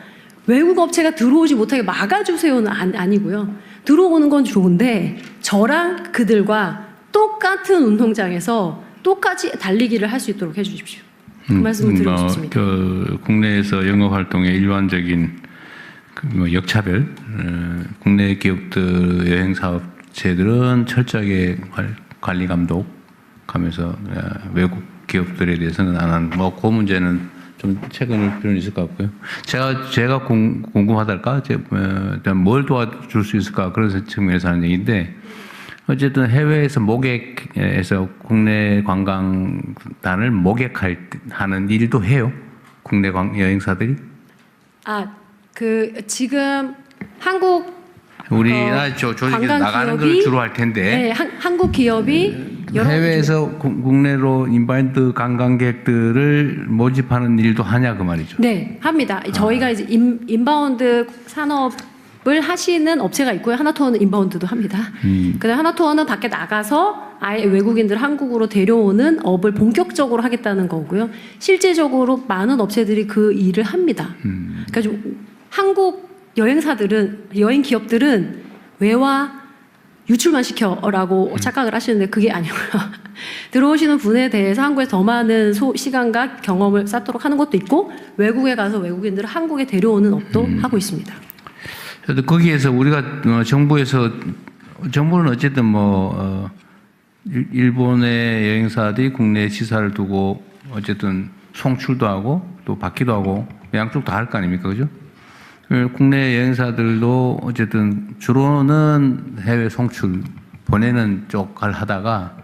외국 업체가 들어오지 못하게 막아주세요는 아니고요. 들어오는 건 좋은데 저랑 그들과 똑같은 운동장에서 똑같이 달리기를 할 수 있도록 해주십시오. 그 말씀을 드리고 싶습니다. 국내에서 영업 활동의 일반적인 역차별, 국내 기업들 여행 사업체들은 철저하게 관리 감독하면서 외국 기업들에 대해서는 안 하는 그 문제는 좀 체크할 필요는 있을 것 같고요. 제가 궁금하달까? 뭘 도와줄 수 있을까? 그런 측면에서 하는 얘기인데 어쨌든 해외에서 모객에서 국내 관광단을 모객하는 일도 해요. 국내 여행사들이. 지금 한국 우리나라 조직에서 나가는 걸 주로 할 텐데. 네, 한국 기업이 해외에서 국내로 인바운드 관광객들을 모집하는 일도 하냐 그 말이죠. 네, 합니다. 저희가 이제 인바운드 산업을 하시는 업체가 있고요. 하나투어는 인바운드도 합니다. 근데 하나투어는 밖에 나가서 아예 외국인들 한국으로 데려오는 업을 본격적으로 하겠다는 거고요. 실제적으로 많은 업체들이 그 일을 합니다. 그러니까 좀 한국 여행 기업들은 외화 유출만 시켜라고 착각을 하시는데 그게 아니고요. 들어오시는 분에 대해서 한국에 더 많은 시간과 경험을 쌓도록 하는 것도 있고 외국에 가서 외국인들을 한국에 데려오는 업도 하고 있습니다. 그래도 거기에서 우리가 정부는 어쨌든 일본의 여행사들이 국내 시사를 두고 어쨌든 송출도 하고 또 받기도 하고 양쪽 다 할 거 아닙니까, 그죠? 국내 여행사들도 어쨌든 주로는 해외 송출 보내는 쪽을 하다가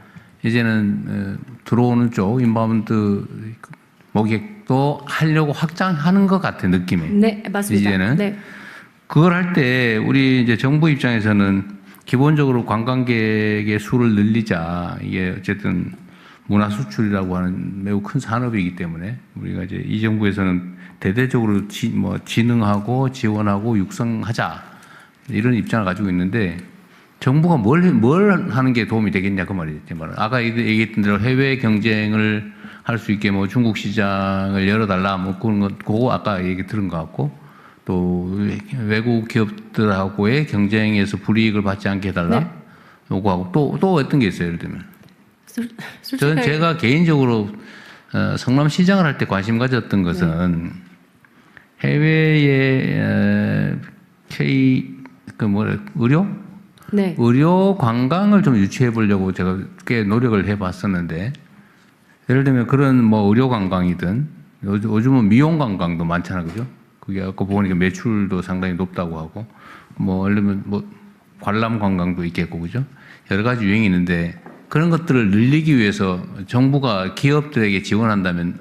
이제는 들어오는 쪽 인바운드 모객도 하려고 확장하는 것 같아 느낌에. 네, 맞습니다. 이제는 네. 그걸 할 때 우리 이제 정부 입장에서는 기본적으로 관광객의 수를 늘리자. 이게 어쨌든 문화 수출이라고 하는 매우 큰 산업이기 때문에 우리가 이제 이 정부에서는 대대적으로 진흥하고 지원하고 육성하자 이런 입장을 가지고 있는데 정부가 뭘 하는 게 도움이 되겠냐 그 말이죠. 아까 얘기했던 대로 해외 경쟁을 할 수 있게 중국 시장을 열어달라 그런 거 그거 아까 얘기 들은 것 같고 또 외국 기업들하고의 경쟁에서 불이익을 받지 않게 해달라 네. 요구하고 또 어떤 게 있어요, 예를 들면. 저는 솔직하게 제가 개인적으로 성남 시장을 할 때 관심 가졌던 것은 해외의 의료? 네. 의료 관광을 좀 유치해 보려고 제가 꽤 노력을 해 봤었는데 예를 들면 그런 의료 관광이든 요즘은 미용 관광도 많잖아요, 그죠? 그게 아까 보니까 매출도 상당히 높다고 하고 예를 들면 관람 관광도 있겠고, 그죠? 여러 가지 유행이 있는데 그런 것들을 늘리기 위해서 정부가 기업들에게 지원한다면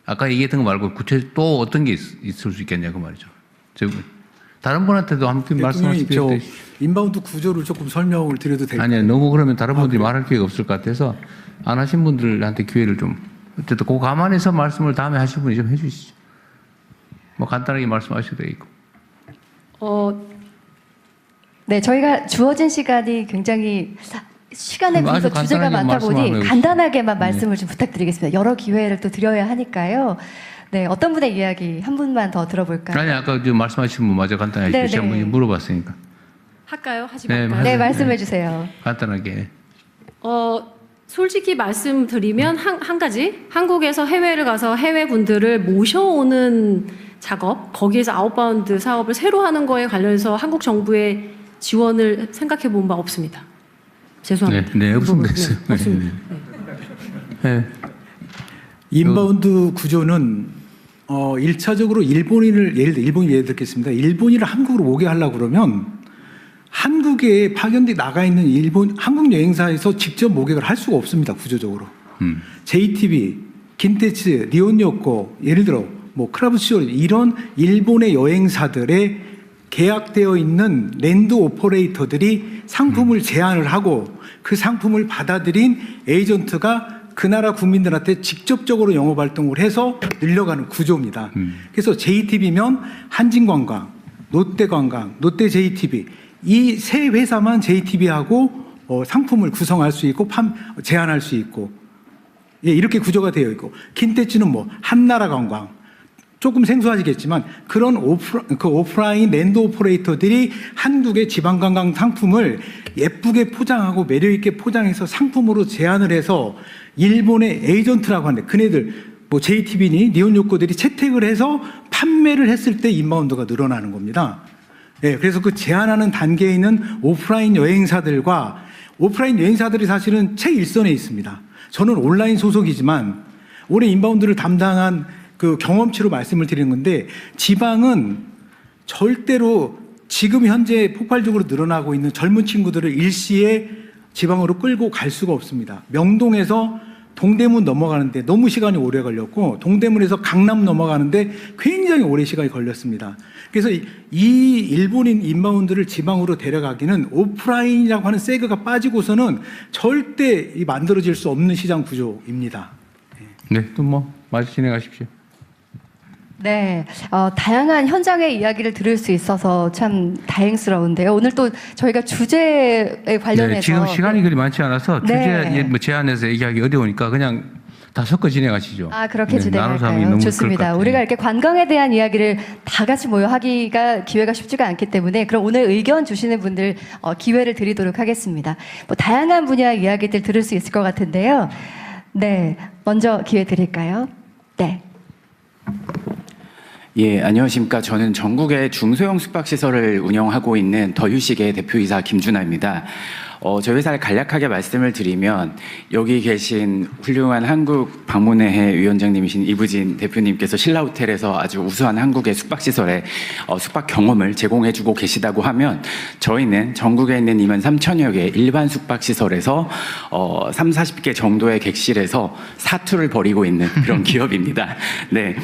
아까 얘기했던 거 말고 구체적으로 또 어떤 게 있을 수 있겠냐 그 말이죠. 다른 분한테도 한번 말씀하시죠. 인바운드 구조를 조금 설명을 드려도 될까요? 아니요, 너무 그러면 다른 분들이 말할 기회가 없을 것 같아서 안 하신 분들한테 기회를 좀 어쨌든 그 감안해서 말씀을 다음에 하실 분이 좀 해주시죠. 간단하게 말씀하셔도 되겠고. 네, 저희가 주어진 시간이 굉장히 시간에 비해서 주제가 많다 보니 간단하게만 말씀을 좀 부탁드리겠습니다. 여러 기회를 또 드려야 하니까요. 네, 어떤 분의 이야기 한 분만 더 들어볼까요? 아니 아까 지금 말씀하신 분 마저 간단하게 해주시죠. 한번 물어봤으니까. 할까요? 하지 네, 말까요? 네, 말씀해 주세요. 간단하게. 솔직히 말씀드리면 한 가지 한국에서 해외를 가서 해외 분들을 모셔오는 작업 거기에서 아웃바운드 사업을 새로 하는 거에 관련해서 한국 정부의 지원을 생각해 본 바 없습니다. 죄송합니다. 네, 없으면 됐어요. 네, 없습니다. 네. 인바운드 구조는 1차적으로 일본이 예를 들겠습니다. 일본인을 한국으로 오게 하려고 그러면 한국에 파견돼 나가 있는 한국 여행사에서 직접 모객을 할 수가 없습니다. 구조적으로. JTB, 긴테츠, 니혼요코 예를 들어 크라브시오 이런 일본의 여행사들의 계약되어 있는 랜드 오퍼레이터들이 상품을 제안을 하고 그 상품을 받아들인 에이전트가 그 나라 국민들한테 직접적으로 영업 활동을 해서 늘려가는 구조입니다. 그래서 JTB면 한진관광, 롯데관광, 롯데 JTB 이 세 회사만 JTB하고 상품을 구성할 수 있고 제안할 수 있고 예, 이렇게 구조가 되어 있고 킨테츠는 뭐 한나라관광 조금 생소하시겠지만 그런 오프라인 랜드 오퍼레이터들이 한국의 지방관광 상품을 예쁘게 포장하고 매력있게 포장해서 상품으로 제안을 해서 일본의 에이전트라고 하는데 그네들 뭐 JTB니 니온요코들이 채택을 해서 판매를 했을 때 인바운드가 늘어나는 겁니다. 예, 그래서 그 제안하는 단계에 있는 오프라인 여행사들과 오프라인 여행사들이 사실은 최일선에 있습니다. 저는 온라인 소속이지만 올해 인바운드를 담당한 그 경험치로 말씀을 드리는 건데 지방은 절대로 지금 현재 폭발적으로 늘어나고 있는 젊은 친구들을 일시에 지방으로 끌고 갈 수가 없습니다. 명동에서 동대문 넘어가는데 너무 시간이 오래 걸렸고 동대문에서 강남 넘어가는데 굉장히 오래 시간이 걸렸습니다. 그래서 이 일본인 인바운드를 지방으로 데려가기는 오프라인이라고 하는 세그가 빠지고서는 절대 만들어질 수 없는 시장 구조입니다. 네, 또 뭐 마저 진행하십시오. 네, 다양한 현장의 이야기를 들을 수 있어서 참 다행스러운데요. 오늘 또 저희가 주제에 관련해서 네, 지금 시간이 그리 많지 않아서 네. 주제 뭐 제안해서 얘기하기 어려우니까 그냥 다 섞어 진행하시죠. 아, 그렇게 네, 나눠서 하면 진행할까요? 너무 좋습니다. 그럴 것 같아요. 우리가 이렇게 관광에 대한 이야기를 다 같이 모여 하기가 기회가 쉽지가 않기 때문에 그럼 오늘 의견 주시는 분들 기회를 드리도록 하겠습니다. 뭐 다양한 분야 이야기들 들을 수 있을 것 같은데요. 네, 먼저 기회 드릴까요? 네. 예, 안녕하십니까. 저는 전국의 중소형 숙박시설을 운영하고 있는 더휴식의 대표이사 김준하입니다. 저희 회사를 간략하게 말씀을 드리면 여기 계신 훌륭한 한국 방문회 위원장님이신 이부진 대표님께서 신라호텔에서 아주 우수한 한국의 숙박시설에 숙박 경험을 제공해주고 계시다고 하면 저희는 전국에 있는 2만 3천여 개의 일반 숙박시설에서 3, 40개 정도의 객실에서 사투를 벌이고 있는 그런 기업입니다. 네.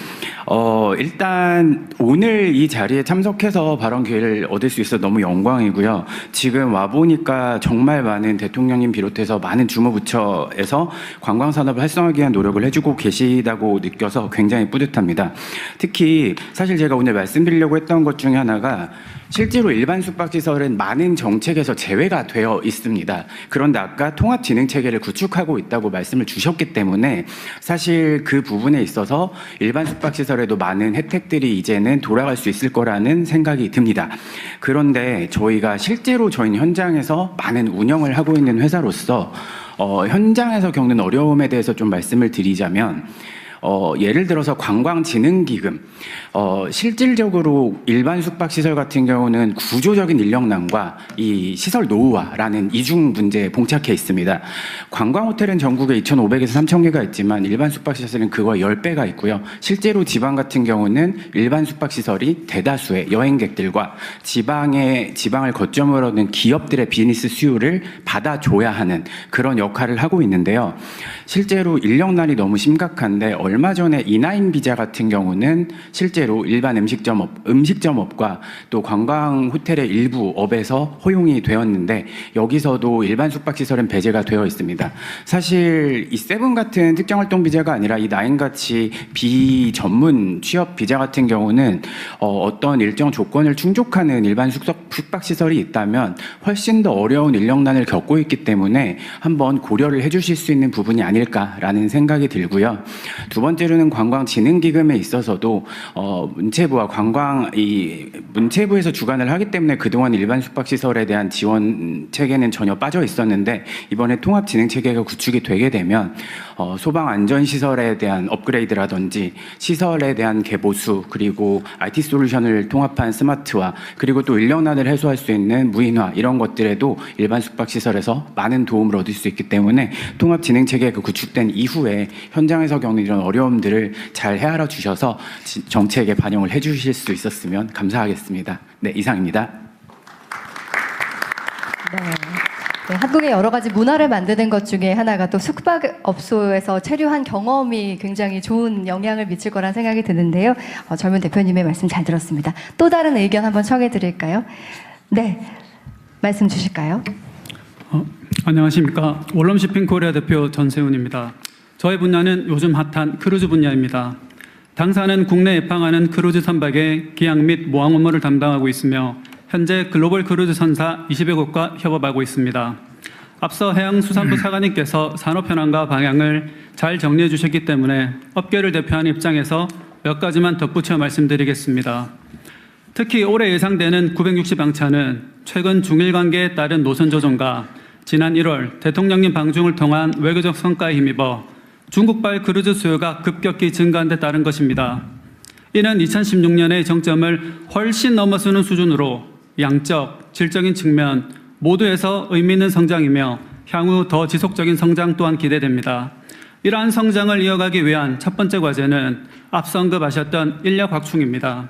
일단 오늘 이 자리에 참석해서 발언 기회를 얻을 수 있어 너무 영광이고요. 지금 와보니까 정말 많은 대통령님 비롯해서 많은 주무부처에서 관광산업을 활성화하기 위한 노력을 해주고 계시다고 느껴서 굉장히 뿌듯합니다. 특히 사실 제가 오늘 말씀드리려고 했던 것 중에 하나가 실제로 일반 숙박시설은 많은 정책에서 제외가 되어 있습니다. 그런데 아까 통합진흥체계를 구축하고 있다고 말씀을 주셨기 때문에 사실 그 부분에 있어서 일반 숙박시설에도 많은 혜택들이 이제는 돌아갈 수 있을 거라는 생각이 듭니다. 그런데 저희가 실제로 저희는 현장에서 많은 운영을 하고 있는 회사로서 현장에서 겪는 어려움에 대해서 좀 말씀을 드리자면 예를 들어서 관광진흥기금, 실질적으로 일반 숙박시설 같은 경우는 구조적인 인력난과 이 시설 노후화라는 이중 문제에 봉착해 있습니다. 관광호텔은 전국에 2,500에서 3,000개가 있지만 일반 숙박시설은 그거의 10배가 있고요. 실제로 지방 같은 경우는 일반 숙박시설이 대다수의 여행객들과 지방을 거점으로 하는 기업들의 비즈니스 수요를 받아줘야 하는 그런 역할을 하고 있는데요. 실제로 인력난이 너무 심각한데 얼마 전에 이나인 비자 같은 경우는 실제로 일반 음식점업과 또 관광 호텔의 일부 업에서 허용이 되었는데 여기서도 일반 숙박시설은 배제가 되어 있습니다. 사실 이 세븐 같은 특정활동 비자가 아니라 이 나인 같이 비전문 취업 비자 같은 경우는 어떤 일정 조건을 충족하는 일반 숙박시설이 있다면 훨씬 더 어려운 인력난을 겪고 있기 때문에 한번 고려를 해주실 수 있는 부분이 아닐까라는 생각이 들고요. 두 번째로는 관광진흥기금에 있어서도 문체부와 문체부에서 주관을 하기 때문에 그동안 일반 숙박시설에 대한 지원 체계는 전혀 빠져 있었는데 이번에 통합진흥체계가 구축이 되게 되면 소방안전시설에 대한 업그레이드라든지 시설에 대한 개보수 그리고 IT 솔루션을 통합한 스마트화 그리고 또 인력난을 해소할 수 있는 무인화 이런 것들에도 일반 숙박시설에서 많은 도움을 얻을 수 있기 때문에 통합진흥체계가 구축된 이후에 현장에서 겪는 이런 어려움들을 잘 헤아려 주셔서 정책에 반영을 해주실 수 있었으면 감사하겠습니다. 네, 이상입니다. 네. 네, 한국의 여러 가지 문화를 만드는 것 중에 하나가 또 숙박업소에서 체류한 경험이 굉장히 좋은 영향을 미칠 거란 생각이 드는데요. 젊은 대표님의 말씀 잘 들었습니다. 또 다른 의견 한번 청해 드릴까요? 네, 말씀 주실까요? 안녕하십니까. 월럼시핑 코리아 대표 전세훈입니다. 저의 분야는 요즘 핫한 크루즈 분야입니다. 당사는 국내 입항하는 크루즈 선박의 기양 및 모항 업무를 담당하고 있으며 현재 글로벌 크루즈 선사 20여 곳과 협업하고 있습니다. 앞서 해양수산부 사관님께서 산업 현황과 방향을 잘 정리해 주셨기 때문에 업계를 대표하는 입장에서 몇 가지만 덧붙여 말씀드리겠습니다. 특히 올해 예상되는 960항차는 최근 중일 관계에 따른 노선 조정과 지난 1월 대통령님 방중을 통한 외교적 성과에 힘입어 중국발 크루즈 수요가 급격히 증가한 데 따른 것입니다. 이는 2016년의 정점을 훨씬 넘어서는 수준으로 양적, 질적인 측면 모두에서 의미 있는 성장이며 향후 더 지속적인 성장 또한 기대됩니다. 이러한 성장을 이어가기 위한 첫 번째 과제는 앞서 언급하셨던 인력 확충입니다.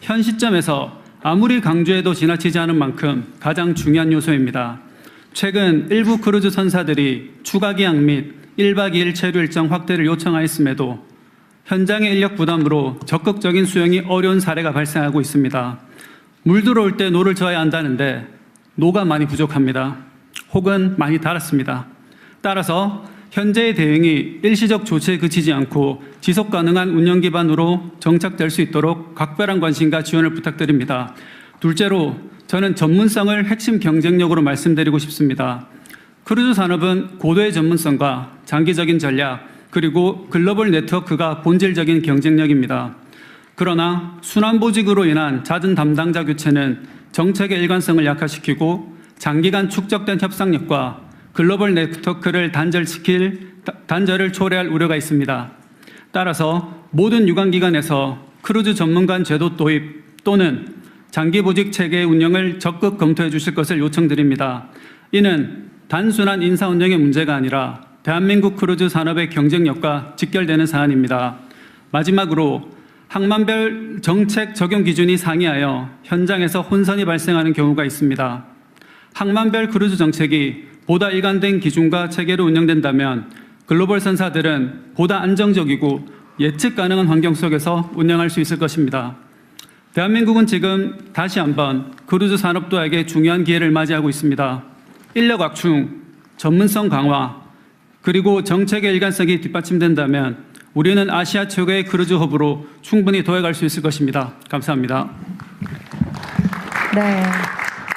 현 시점에서 아무리 강조해도 지나치지 않은 만큼 가장 중요한 요소입니다. 최근 일부 크루즈 선사들이 추가 기항 및 1박 2일 체류 일정 확대를 요청하였음에도 현장의 인력 부담으로 적극적인 수용이 어려운 사례가 발생하고 있습니다. 물 들어올 때 노를 저어야 한다는데 노가 많이 부족합니다. 혹은 많이 닳았습니다. 따라서 현재의 대응이 일시적 조치에 그치지 않고 지속 가능한 운영 기반으로 정착될 수 있도록 각별한 관심과 지원을 부탁드립니다. 둘째로 저는 전문성을 핵심 경쟁력으로 말씀드리고 싶습니다. 크루즈 산업은 고도의 전문성과 장기적인 전략 그리고 글로벌 네트워크가 본질적인 경쟁력입니다. 그러나 순환보직으로 인한 잦은 담당자 교체는 정책의 일관성을 약화시키고 장기간 축적된 협상력과 글로벌 네트워크를 단절을 초래할 우려가 있습니다. 따라서 모든 유관기관에서 크루즈 전문관 제도 도입 또는 장기보직 체계의 운영을 적극 검토해 주실 것을 요청드립니다. 이는 단순한 인사 운영의 문제가 아니라 대한민국 크루즈 산업의 경쟁력과 직결되는 사안입니다. 마지막으로 항만별 정책 적용 기준이 상이하여 현장에서 혼선이 발생하는 경우가 있습니다. 항만별 크루즈 정책이 보다 일관된 기준과 체계로 운영된다면 글로벌 선사들은 보다 안정적이고 예측 가능한 환경 속에서 운영할 수 있을 것입니다. 대한민국은 지금 다시 한번 크루즈 산업도에게 중요한 기회를 맞이하고 있습니다. 인력 확충, 전문성 강화, 그리고 정책의 일관성이 뒷받침된다면 우리는 아시아 최고의 크루즈 허브로 충분히 도약할 수 있을 것입니다. 감사합니다. 네.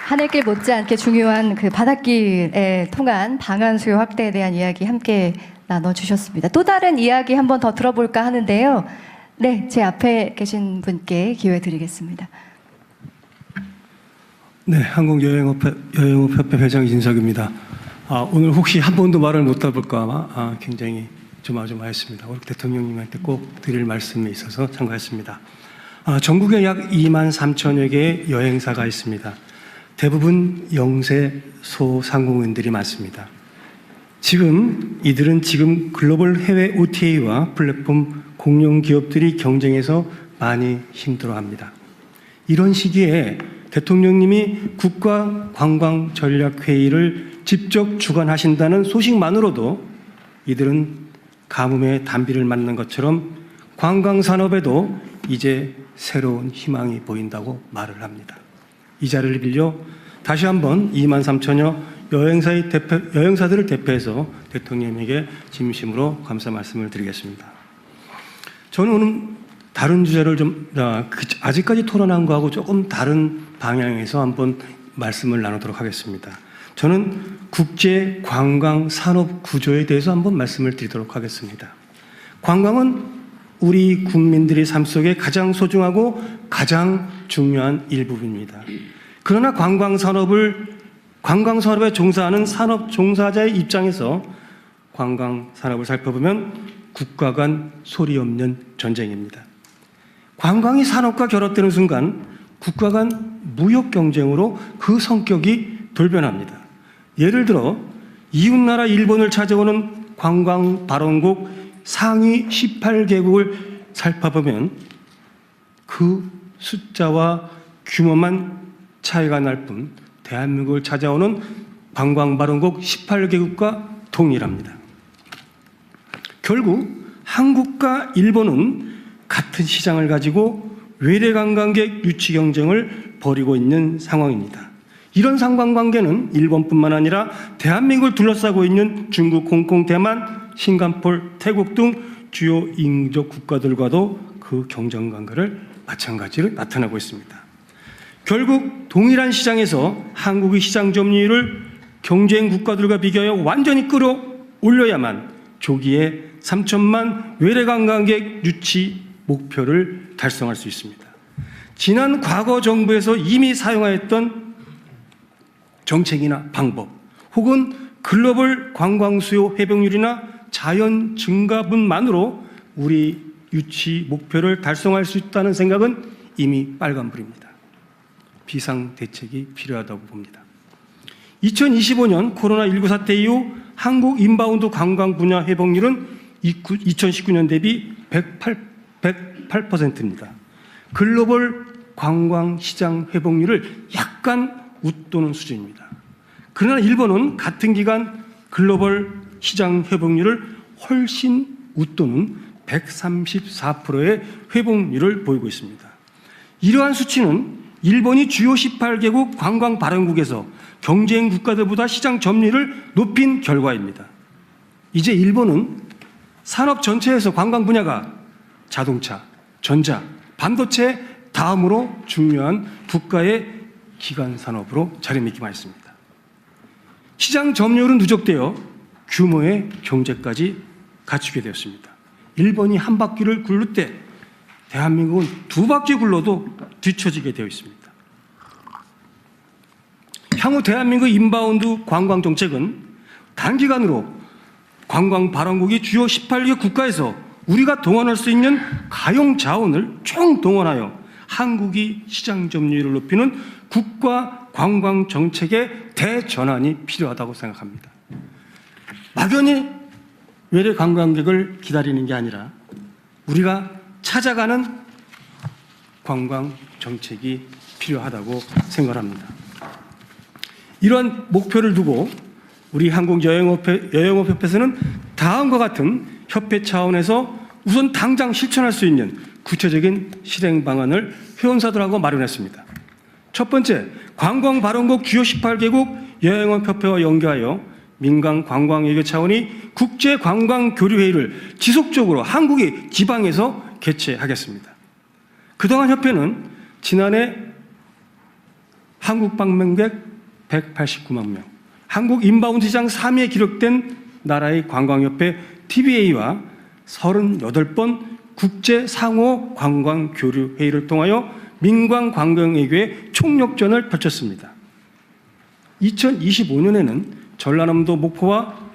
하늘길 못지않게 중요한 그 바닷길에 통한 방한 수요 확대에 대한 이야기 함께 나눠주셨습니다. 또 다른 이야기 한번 더 들어볼까 하는데요. 네, 제 앞에 계신 분께 기회 드리겠습니다. 네, 한국여행업협회 회장 이진석입니다. 오늘 혹시 한 번도 말을 못 해볼까 굉장히 조마조마했습니다. 오늘 대통령님한테 꼭 드릴 말씀이 있어서 참가했습니다. 전국에 약 2만 3천여 개의 여행사가 있습니다. 대부분 영세 소상공인들이 많습니다. 이들은 지금 글로벌 해외 OTA와 플랫폼 공룡 기업들이 경쟁해서 많이 힘들어합니다. 이런 시기에 대통령님이 국가관광전략회의를 직접 주관하신다는 소식만으로도 이들은 가뭄에 단비를 맞는 것처럼 관광산업에도 이제 새로운 희망이 보인다고 말을 합니다. 이 자리를 빌려 다시 한번 2만 3천여 여행사들을 대표해서 대통령에게 진심으로 감사 말씀을 드리겠습니다. 저는 오늘 다른 주제를 아직까지 토론한 거하고 조금 다른 방향에서 한번 말씀을 나누도록 하겠습니다. 저는 국제 관광 산업 구조에 대해서 한번 말씀을 드리도록 하겠습니다. 관광은 우리 국민들의 삶 속에 가장 소중하고 가장 중요한 일부분입니다. 그러나 관광 산업에 종사하는 산업 종사자의 입장에서 관광 산업을 살펴보면 국가 간 소리 없는 전쟁입니다. 관광이 산업과 결합되는 순간 국가 간 무역 경쟁으로 그 성격이 돌변합니다. 예를 들어 이웃나라 일본을 찾아오는 관광 발원국 상위 18개국을 살펴보면 그 숫자와 규모만 차이가 날 뿐 대한민국을 찾아오는 관광발원국 18개국과 동일합니다. 결국 한국과 일본은 같은 시장을 가지고 외래 관광객 유치 경쟁을 벌이고 있는 상황입니다. 이런 상관관계는 일본뿐만 아니라 대한민국을 둘러싸고 있는 중국, 홍콩, 대만, 싱가포르, 태국 등 주요 인접 국가들과도 그 경쟁 관계를 마찬가지로 나타나고 있습니다. 결국 동일한 시장에서 한국의 시장 점유율을 경쟁 국가들과 비교하여 완전히 끌어올려야만 조기에 3천만 외래 관광객 유치 목표를 달성할 수 있습니다. 지난 과거 정부에서 이미 사용하였던 정책이나 방법 혹은 글로벌 관광 수요 회복률이나 자연 증가분만으로 우리 유치 목표를 달성할 수 있다는 생각은 이미 빨간불입니다. 비상 대책이 필요하다고 봅니다. 2025년 코로나19 사태 이후 한국 인바운드 관광 분야 회복률은 2019년 대비 108%입니다. 글로벌 관광 시장 회복률을 약간 웃도는 수준입니다. 그러나 일본은 같은 기간 글로벌 시장 회복률을 훨씬 웃도는 134%의 회복률을 보이고 있습니다. 이러한 수치는 일본이 주요 18개국 관광 발원국에서 경쟁 국가들보다 시장 점유율을 높인 결과입니다. 이제 일본은 산업 전체에서 관광 분야가 자동차, 전자, 반도체 다음으로 중요한 국가의 기간 산업으로 자리매김하고 있습니다. 시장 점유율은 누적되어 규모의 경제까지 갖추게 되었습니다. 일본이 한 바퀴를 굴릴 때 대한민국은 두 바퀴 굴러도 뒤처지게 되어 있습니다. 향후 대한민국 인바운드 관광 정책은 단기간으로 관광 발원국이 주요 18개 국가에서 우리가 동원할 수 있는 가용 자원을 총동원하여 한국이 시장 점유율을 높이는 국가 관광 정책의 대전환이 필요하다고 생각합니다. 막연히 외래 관광객을 기다리는 게 아니라 우리가 찾아가는 관광 정책이 필요하다고 생각합니다. 이러한 목표를 두고 우리 한국여행업협회에서는 다음과 같은 협회 차원에서 우선 당장 실천할 수 있는 구체적인 실행 방안을 회원사들하고 마련했습니다. 첫 번째, 관광발원국 주요 18개국 여행업협회와 연계하여 민간 관광외교 차원이 국제관광교류회의를 지속적으로 한국의 지방에서 개최하겠습니다. 그동안 협회는 지난해 한국 방문객 189만 명, 한국 인바운드 시장 3위에 기록된 나라의 관광협회 TBA와 38번 국제 상호 관광 교류 회의를 통하여 민관 관광외교의 총력전을 펼쳤습니다. 2025년에는 전라남도와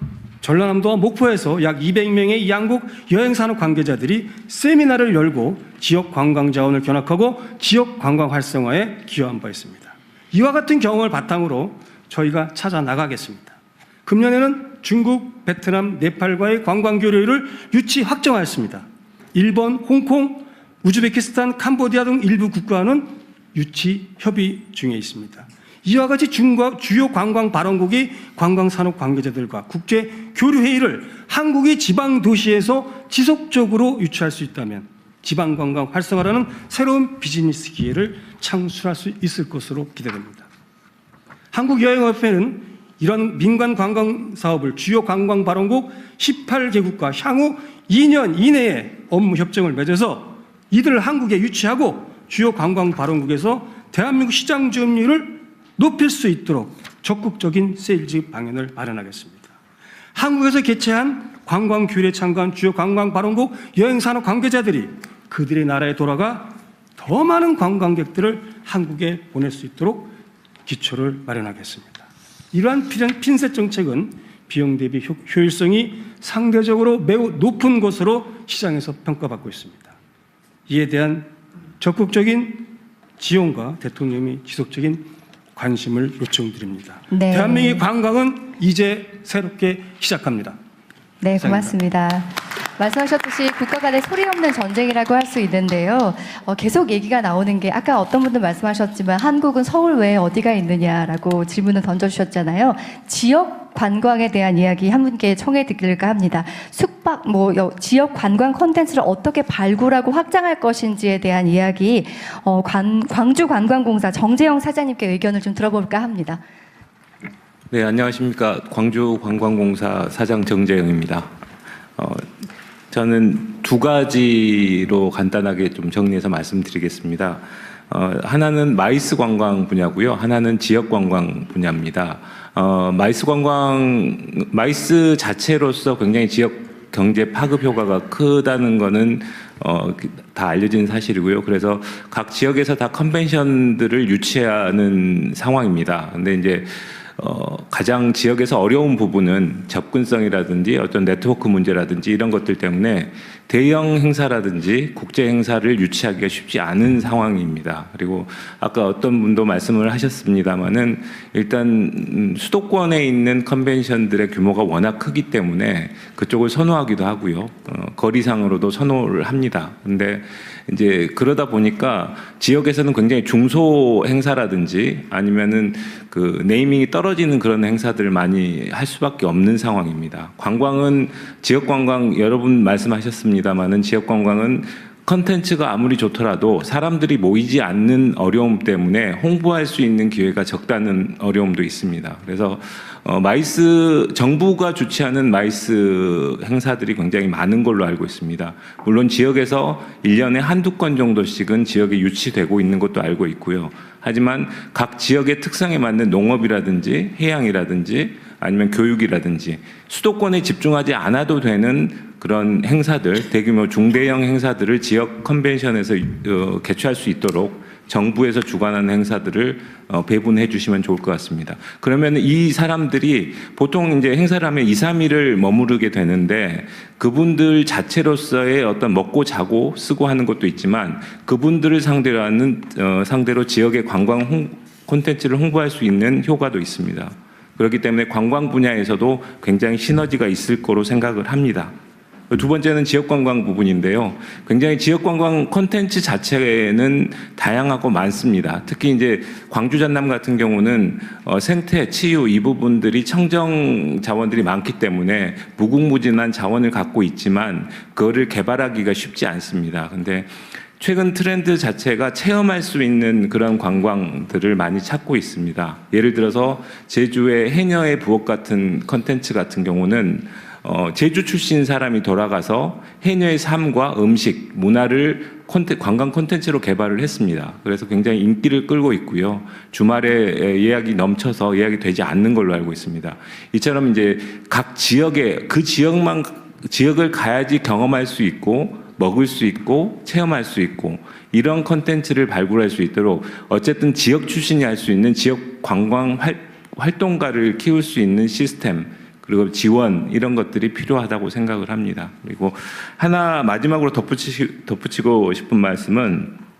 목포에서 약 200명의 양국 여행산업 관계자들이 세미나를 열고 지역 관광 자원을 견학하고 지역 관광 활성화에 기여한 바 있습니다. 이와 같은 경험을 바탕으로 저희가 찾아 나가겠습니다. 금년에는 중국, 베트남, 네팔과의 관광 교류를 유치 확정하였습니다. 일본, 홍콩, 우즈베키스탄, 캄보디아 등 일부 국가는 유치 협의 중에 있습니다. 이와 같이 주요 관광 발원국이 관광산업 관계자들과 국제 교류 회의를 한국의 지방 도시에서 지속적으로 유치할 수 있다면 지방 관광 활성화라는 새로운 비즈니스 기회를 창출할 수 있을 것으로 기대됩니다. 한국여행협회는 이런 민간 관광 사업을 주요 관광 발원국 18개국과 향후 2년 이내에 업무 협정을 맺어서 이들을 한국에 유치하고 주요 관광 발원국에서 대한민국 시장 점유율을 높일 수 있도록 적극적인 세일즈 방향을 마련하겠습니다. 한국에서 개최한 관광 교류에 참가한 주요 관광 발원국 여행산업 관계자들이 그들의 나라에 돌아가 더 많은 관광객들을 한국에 보낼 수 있도록 기초를 마련하겠습니다. 이러한 핀셋 정책은 비용 대비 효율성이 상대적으로 매우 높은 것으로 시장에서 평가받고 있습니다. 이에 대한 적극적인 지원과 대통령이 지속적인 관심을 요청드립니다. 네. 대한민국의 관광은 이제 새롭게 시작합니다. 네, 이상입니다. 고맙습니다. 말씀하셨듯이 국가 간의 소리 없는 전쟁이라고 할 수 있는데요. 계속 얘기가 나오는 게 아까 어떤 분들 말씀하셨지만 한국은 서울 외에 어디가 있느냐라고 질문을 던져주셨잖아요. 지역 관광에 대한 이야기 한 분께 청해 드릴까 합니다. 숙박, 지역 관광 콘텐츠를 어떻게 발굴하고 확장할 것인지에 대한 이야기, 광주관광공사 정재영 사장님께 의견을 좀 들어볼까 합니다. 네, 안녕하십니까. 광주관광공사 사장 정재영입니다. 저는 두 가지로 간단하게 좀 정리해서 말씀드리겠습니다. 하나는 마이스 관광 분야고요. 하나는 지역 관광 분야입니다. 마이스 자체로서 굉장히 지역 경제 파급 효과가 크다는 거는 다 알려진 사실이고요. 그래서 각 지역에서 다 컨벤션들을 유치하는 상황입니다. 근데 이제 가장 지역에서 어려운 부분은 접근성이라든지 어떤 네트워크 문제라든지 이런 것들 때문에 대형 행사라든지 국제 행사를 유치하기가 쉽지 않은 상황입니다. 그리고 아까 어떤 분도 말씀을 하셨습니다마는 일단 수도권에 있는 컨벤션들의 규모가 워낙 크기 때문에 그쪽을 선호하기도 하고요. 거리상으로도 선호를 합니다. 근데 이제 그러다 보니까 지역에서는 굉장히 중소 행사라든지 아니면은 그 네이밍이 떨어지는 그런 행사들을 많이 할 수밖에 없는 상황입니다. 관광은 지역 관광 여러분 말씀하셨습니다마는 지역 관광은 컨텐츠가 아무리 좋더라도 사람들이 모이지 않는 어려움 때문에 홍보할 수 있는 기회가 적다는 어려움도 있습니다. 그래서 정부가 주최하는 마이스 행사들이 굉장히 많은 걸로 알고 있습니다. 물론 지역에서 1년에 한두 건 정도씩은 지역에 유치되고 있는 것도 알고 있고요. 하지만 각 지역의 특성에 맞는 농업이라든지 해양이라든지 아니면 교육이라든지 수도권에 집중하지 않아도 되는 그런 행사들, 대규모 중대형 행사들을 지역 컨벤션에서 개최할 수 있도록 정부에서 주관하는 행사들을 배분해 주시면 좋을 것 같습니다. 그러면 이 사람들이 보통 이제 행사를 하면 2, 3일을 머무르게 되는데 그분들 자체로서의 어떤 먹고 자고 쓰고 하는 것도 있지만 그분들을 상대로 지역의 관광 콘텐츠를 홍보할 수 있는 효과도 있습니다. 그렇기 때문에 관광 분야에서도 굉장히 시너지가 있을 거로 생각을 합니다. 두 번째는 지역관광 부분인데요. 굉장히 지역관광 콘텐츠 자체는 다양하고 많습니다. 특히 이제 광주 전남 같은 경우는 생태, 치유 이 부분들이 청정 자원들이 많기 때문에 무궁무진한 자원을 갖고 있지만 그거를 개발하기가 쉽지 않습니다. 근데 최근 트렌드 자체가 체험할 수 있는 그런 관광들을 많이 찾고 있습니다. 예를 들어서 제주의 해녀의 부엌 같은 콘텐츠 같은 경우는 제주 출신 사람이 돌아가서 해녀의 삶과 음식, 문화를 관광 콘텐츠로 개발을 했습니다. 그래서 굉장히 인기를 끌고 있고요. 주말에 예약이 넘쳐서 예약이 되지 않는 걸로 알고 있습니다. 이처럼 이제 각 지역에 그 지역을 가야지 경험할 수 있고 먹을 수 있고 체험할 수 있고 이런 콘텐츠를 발굴할 수 있도록 어쨌든 지역 출신이 할 수 있는 지역 관광 활동가를 키울 수 있는 시스템 그리고 지원 이런 것들이 필요하다고 생각을 합니다. 그리고 하나 마지막으로 덧붙이고 싶은 말씀은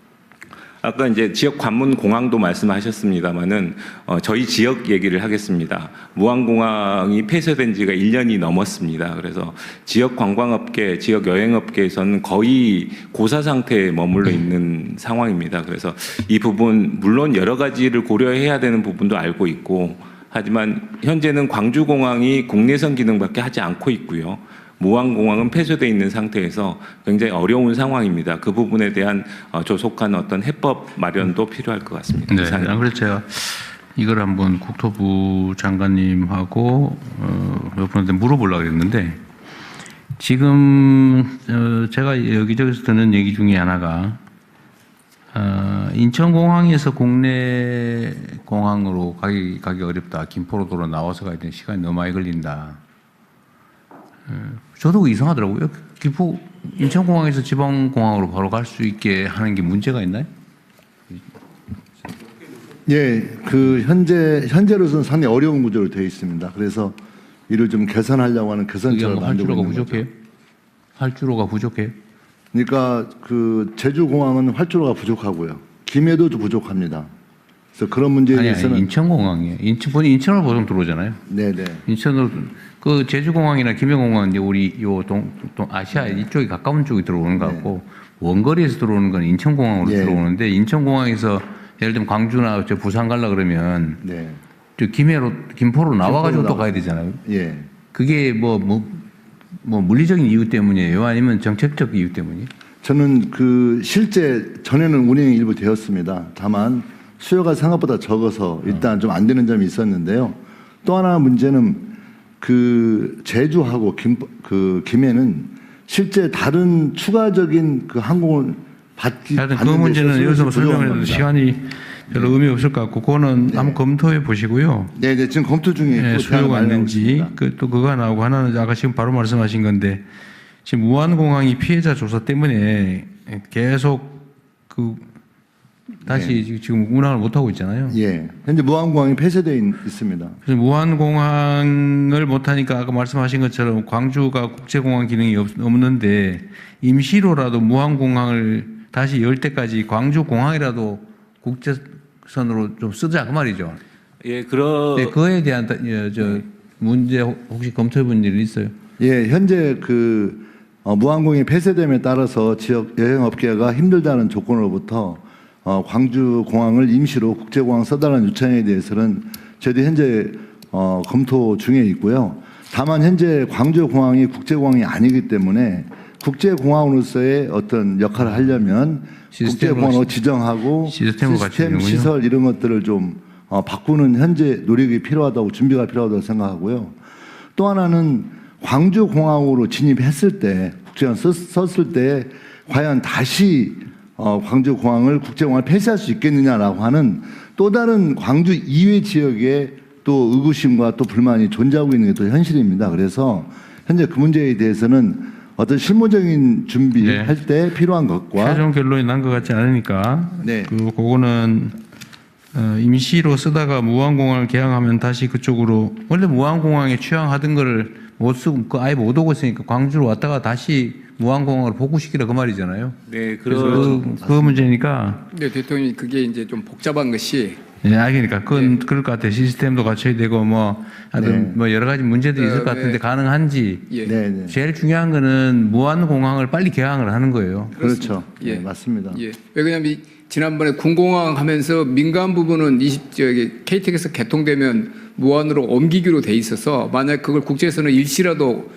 아까 이제 지역 관문 공항도 말씀하셨습니다마는 저희 지역 얘기를 하겠습니다. 무안공항이 폐쇄된 지가 1년이 넘었습니다. 그래서 지역 관광업계, 지역 여행업계에서는 거의 고사 상태에 머물러 있는 상황입니다. 그래서 이 부분 물론 여러 가지를 고려해야 되는 부분도 알고 있고 하지만 현재는 광주공항이 국내선 기능밖에 하지 않고 있고요. 무안공항은 폐쇄되어 있는 상태에서 굉장히 어려운 상황입니다. 그 부분에 대한 조속한 어떤 해법 마련도 필요할 것 같습니다. 네, 그래서 제가 이걸 한번 국토부 장관님하고 몇 분한테 물어보려고 했는데 지금 제가 여기저기서 듣는 얘기 중에 하나가 인천공항에서 국내 공항으로 가기 어렵다. 김포로 나와서 가야 되는 시간이 너무 많이 걸린다. 저도 이상하더라고요. 인천공항에서 지방공항으로 바로 갈 수 있게 하는 게 문제가 있나요? 예, 현재로서는 상당히 어려운 구조로 되어 있습니다. 그래서 이를 좀 개선하려고 하는 개선책을 만들고 있는 거죠. 활주로가 부족해요? 그러니까 제주공항은 활주로가 부족하고요. 김해도 부족합니다. 그래서 그런 문제에 아니, 대해서는 인천공항이에요. 인천으로 보통 들어오잖아요. 네네. 인천으로 그 제주공항이나 김해공항 이제 우리 요 아시아 이쪽이 가까운 쪽이 들어오는 것 같고 원거리에서 들어오는 건 인천공항으로 예. 들어오는데 인천공항에서 예를 들면 광주나 저 부산 가려 그러면 네. 저 김포로 나와가지고 또 가야 되잖아요. 예. 그게 뭐 물리적인 이유 때문이에요? 아니면 정책적 이유 때문이에요? 저는 그 실제 전에는 운행이 일부 되었습니다. 다만 수요가 생각보다 적어서 일단 좀 안 되는 점이 있었는데요. 또 하나 문제는 그 제주하고 김해는 실제 다른 추가적인 그 항공을 하여튼 그 문제는 여기서 설명해도 시간이 별로 의미 없을 것 같고 그거는 한번 검토해 보시고요. 네네 지금 검토 중에 네, 수요가 있는지 또 그거 나오고 하나는 아까 지금 바로 말씀하신 건데 지금 무안공항이 피해자 조사 때문에 계속 그 다시 지금 운항을 못 하고 있잖아요. 예, 현재 무안공항이 폐쇄되어 있습니다. 그래서 무안공항을 못 하니까 아까 말씀하신 것처럼 광주가 국제공항 기능이 없는데 임시로라도 무안공항을 다시 열 때까지 광주공항이라도 국제선으로 좀 쓰자 그 말이죠. 예, 네, 그거에 대한 문제 혹시 검토해 본 일 있어요? 예, 현재 그 무항공이 폐쇄됨에 따라서 지역 여행업계가 힘들다는 조건으로부터 광주 공항을 임시로 국제공항 써달라는 요청에 대해서는 저희도 현재 검토 중에 있고요. 다만 현재 광주 공항이 국제공항이 아니기 때문에 국제공항으로서의 어떤 역할을 하려면 국제공항으로 지정하고 시스템 시설 이런 것들을 좀 바꾸는 현재 노력이 필요하다고 준비가 필요하다고 생각하고요. 또 하나는 광주 공항으로 진입했을 때 국제공항 썼을 때 과연 다시 광주 공항을 국제공항을 폐쇄할 수 있겠느냐라고 하는 또 다른 광주 이외 지역에 또 의구심과 또 불만이 존재하고 있는 게 또 현실입니다. 그래서 현재 그 문제에 대해서는 어떤 실무적인 준비할 때 필요한 것과 최종 결론이 난 것 같지 않으니까 네. 그거는 임시로 쓰다가 무안공항을 개항하면 다시 그쪽으로 원래 무안공항에 취항하던 거를 못 쓰고 아예 못 오고 있으니까 광주로 왔다가 다시 무안공항으로 복구시키라 그 말이잖아요. 네, 그래서 그 문제니까. 네, 대통령님 그게 이제 좀 복잡한 것이. 네, 그러니까 그건 그럴 것 같아요. 시스템도 갖춰야 되고 하여튼 뭐 여러 가지 문제들이 있을 것 같은데 가능한지. 예. 제일 중요한 거는 무안공항을 빨리 개항을 하는 거예요. 그렇죠. 예. 네, 맞습니다. 예. 왜냐하면 지난번에 군공항 하면서 민간 부분은 KTX에서 개통되면 무안으로 옮기기로 돼 있어서 만약 그걸 국제에서는 일시라도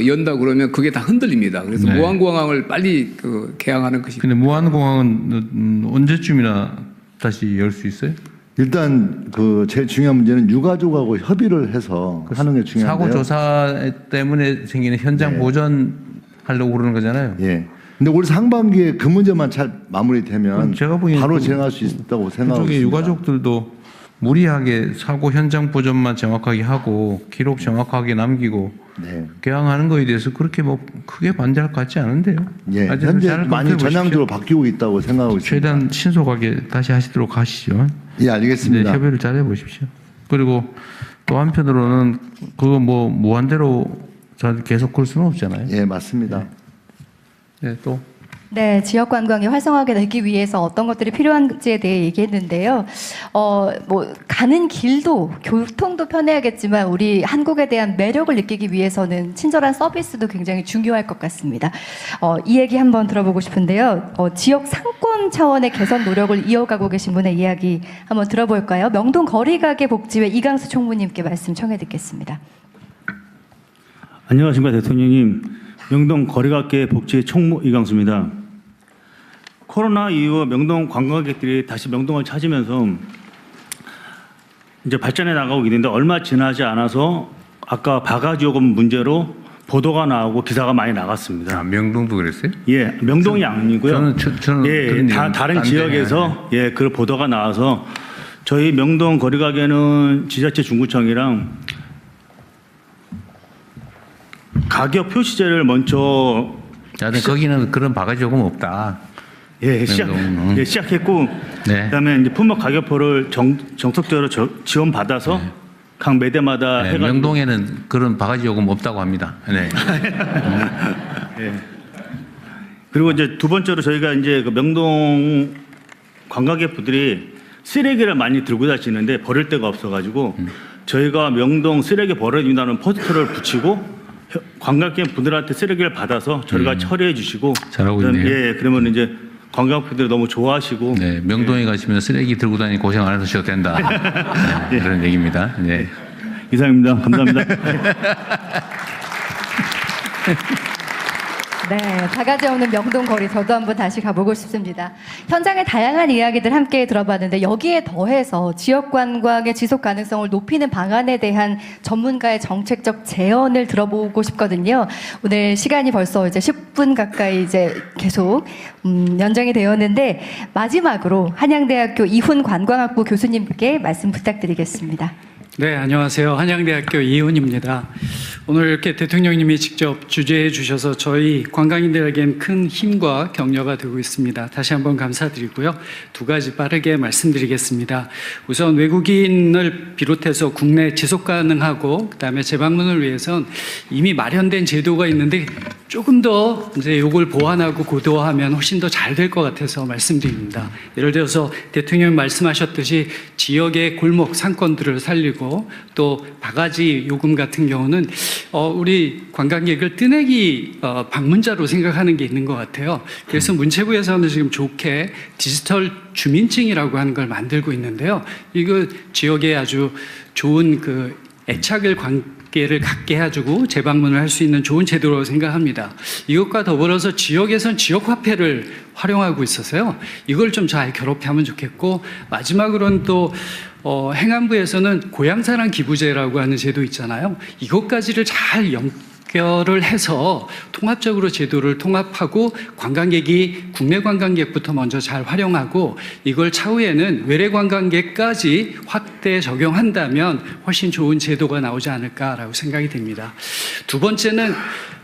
연다 그러면 그게 다 흔들립니다. 그래서 네. 무안공항을 빨리 개항하는 것이. 근데 무안공항은 언제쯤이나 다시 열 수 있어요? 일단 그 제일 중요한 문제는 유가족하고 협의를 해서 하는 게 중요한데요. 사고 조사 때문에 생기는 현장 보전하려고 그러는 거잖아요. 예. 근데 올 상반기에 그 문제만 잘 마무리되면 제가 보기에는 바로 진행할 수 있다고 생각하고 그쪽에 있습니다. 유가족들도 무리하게 사고 현장 보전만 정확하게 하고 기록 정확하게 남기고 개항하는 거에 대해서 그렇게 뭐 크게 반대할 것 같지 않은데요. 예. 현재 많이 전향적으로 바뀌고 있다고 생각하고 있습니다. 최대한 신속하게 다시 하시도록 하시죠. 예, 알겠습니다. 네, 협의를 잘 해보십시오. 그리고 또 한편으로는 그거 뭐 무한대로 계속 그럴 수는 없잖아요. 예, 맞습니다. 네, 또. 네, 지역 관광이 활성화하게 되기 위해서 어떤 것들이 필요한지에 대해 얘기했는데요. 뭐 가는 길도 교통도 편해야겠지만 우리 한국에 대한 매력을 느끼기 위해서는 친절한 서비스도 굉장히 중요할 것 같습니다. 이 얘기 한번 들어보고 싶은데요. 지역 상권 차원의 개선 노력을 이어가고 계신 분의 이야기 한번 들어볼까요? 명동 거리가게 복지회 이강수 총무님께 말씀 청해 듣겠습니다. 안녕하십니까 대통령님. 명동 거리가게 복지회 총무 이강수입니다. 코로나 이후 명동 관광객들이 다시 명동을 찾으면서 이제 발전해 나가고 있는데 얼마 지나지 않아서 아까 바가지 요금 문제로 보도가 나오고 기사가 많이 나갔습니다. 명동도 그랬어요? 예, 명동이 아니고요. 저는 예, 다른 지역에서 예, 그 보도가 나와서 저희 명동 거리가게는 지자체 중구청이랑 가격 표시제를 먼저 거기는 그런 바가지 요금 없다. 예, 시작했고 그다음에 이제 품목 가격표를 정석적으로 지원받아서 각 매대마다 해가지고 명동에는 그런 바가지 요금 없다고 합니다. 네. 예. 그리고 이제 두 번째로 저희가 이제 그 명동 관광객분들이 쓰레기를 많이 들고 다니는데 버릴 데가 없어가지고 저희가 명동 쓰레기 버려준다는 포스터를 붙이고 관광객 분들한테 쓰레기를 받아서 저희가 처리해 주시고 잘하고 있네요. 예, 그러면 이제 관광객분들이 너무 좋아하시고 네, 명동에 가시면 쓰레기 들고 다니니 고생 안 하셔도 된다. 네, 그런 얘기입니다. 네. 이상입니다. 감사합니다. 네, 바가지 없는 명동 거리 저도 한번 다시 가보고 싶습니다. 현장의 다양한 이야기들 함께 들어봤는데 여기에 더해서 지역 관광의 지속 가능성을 높이는 방안에 대한 전문가의 정책적 제언을 들어보고 싶거든요. 오늘 시간이 벌써 이제 10분 가까이 이제 계속 연장이 되었는데 마지막으로 한양대학교 이훈 관광학부 교수님께 말씀 부탁드리겠습니다. 네, 안녕하세요. 한양대학교 이훈입니다. 오늘 이렇게 대통령님이 직접 주재해 주셔서 저희 관광인들에겐 큰 힘과 격려가 되고 있습니다. 다시 한번 감사드리고요. 두 가지 빠르게 말씀드리겠습니다. 우선 외국인을 비롯해서 국내 지속 가능하고 그다음에 재방문을 위해선 이미 마련된 제도가 있는데 조금 더 이제 이걸 보완하고 고도화하면 훨씬 더 잘 될 것 같아서 말씀드립니다. 예를 들어서 대통령님 말씀하셨듯이 지역의 골목 상권들을 살리고 또 바가지 요금 같은 경우는 우리 관광객을 뜨내기 방문자로 생각하는 게 있는 것 같아요. 그래서 문체부에서는 지금 좋게 디지털 주민증이라고 하는 걸 만들고 있는데요. 이거 지역에 아주 좋은 그 애착을 관계를 갖게 해주고 재방문을 할 수 있는 좋은 제도라고 생각합니다. 이것과 더불어서 지역에선 지역화폐를 활용하고 있어서요. 이걸 좀 잘 결합하면 좋겠고 마지막으로는 또 행안부에서는 고향사랑 기부제라고 하는 제도 있잖아요. 이것까지를 잘 연결을 해서 통합적으로 제도를 통합하고 관광객이 국내 관광객부터 먼저 잘 활용하고 이걸 차후에는 외래 관광객까지 확대 적용한다면 훨씬 좋은 제도가 나오지 않을까라고 생각이 됩니다. 두 번째는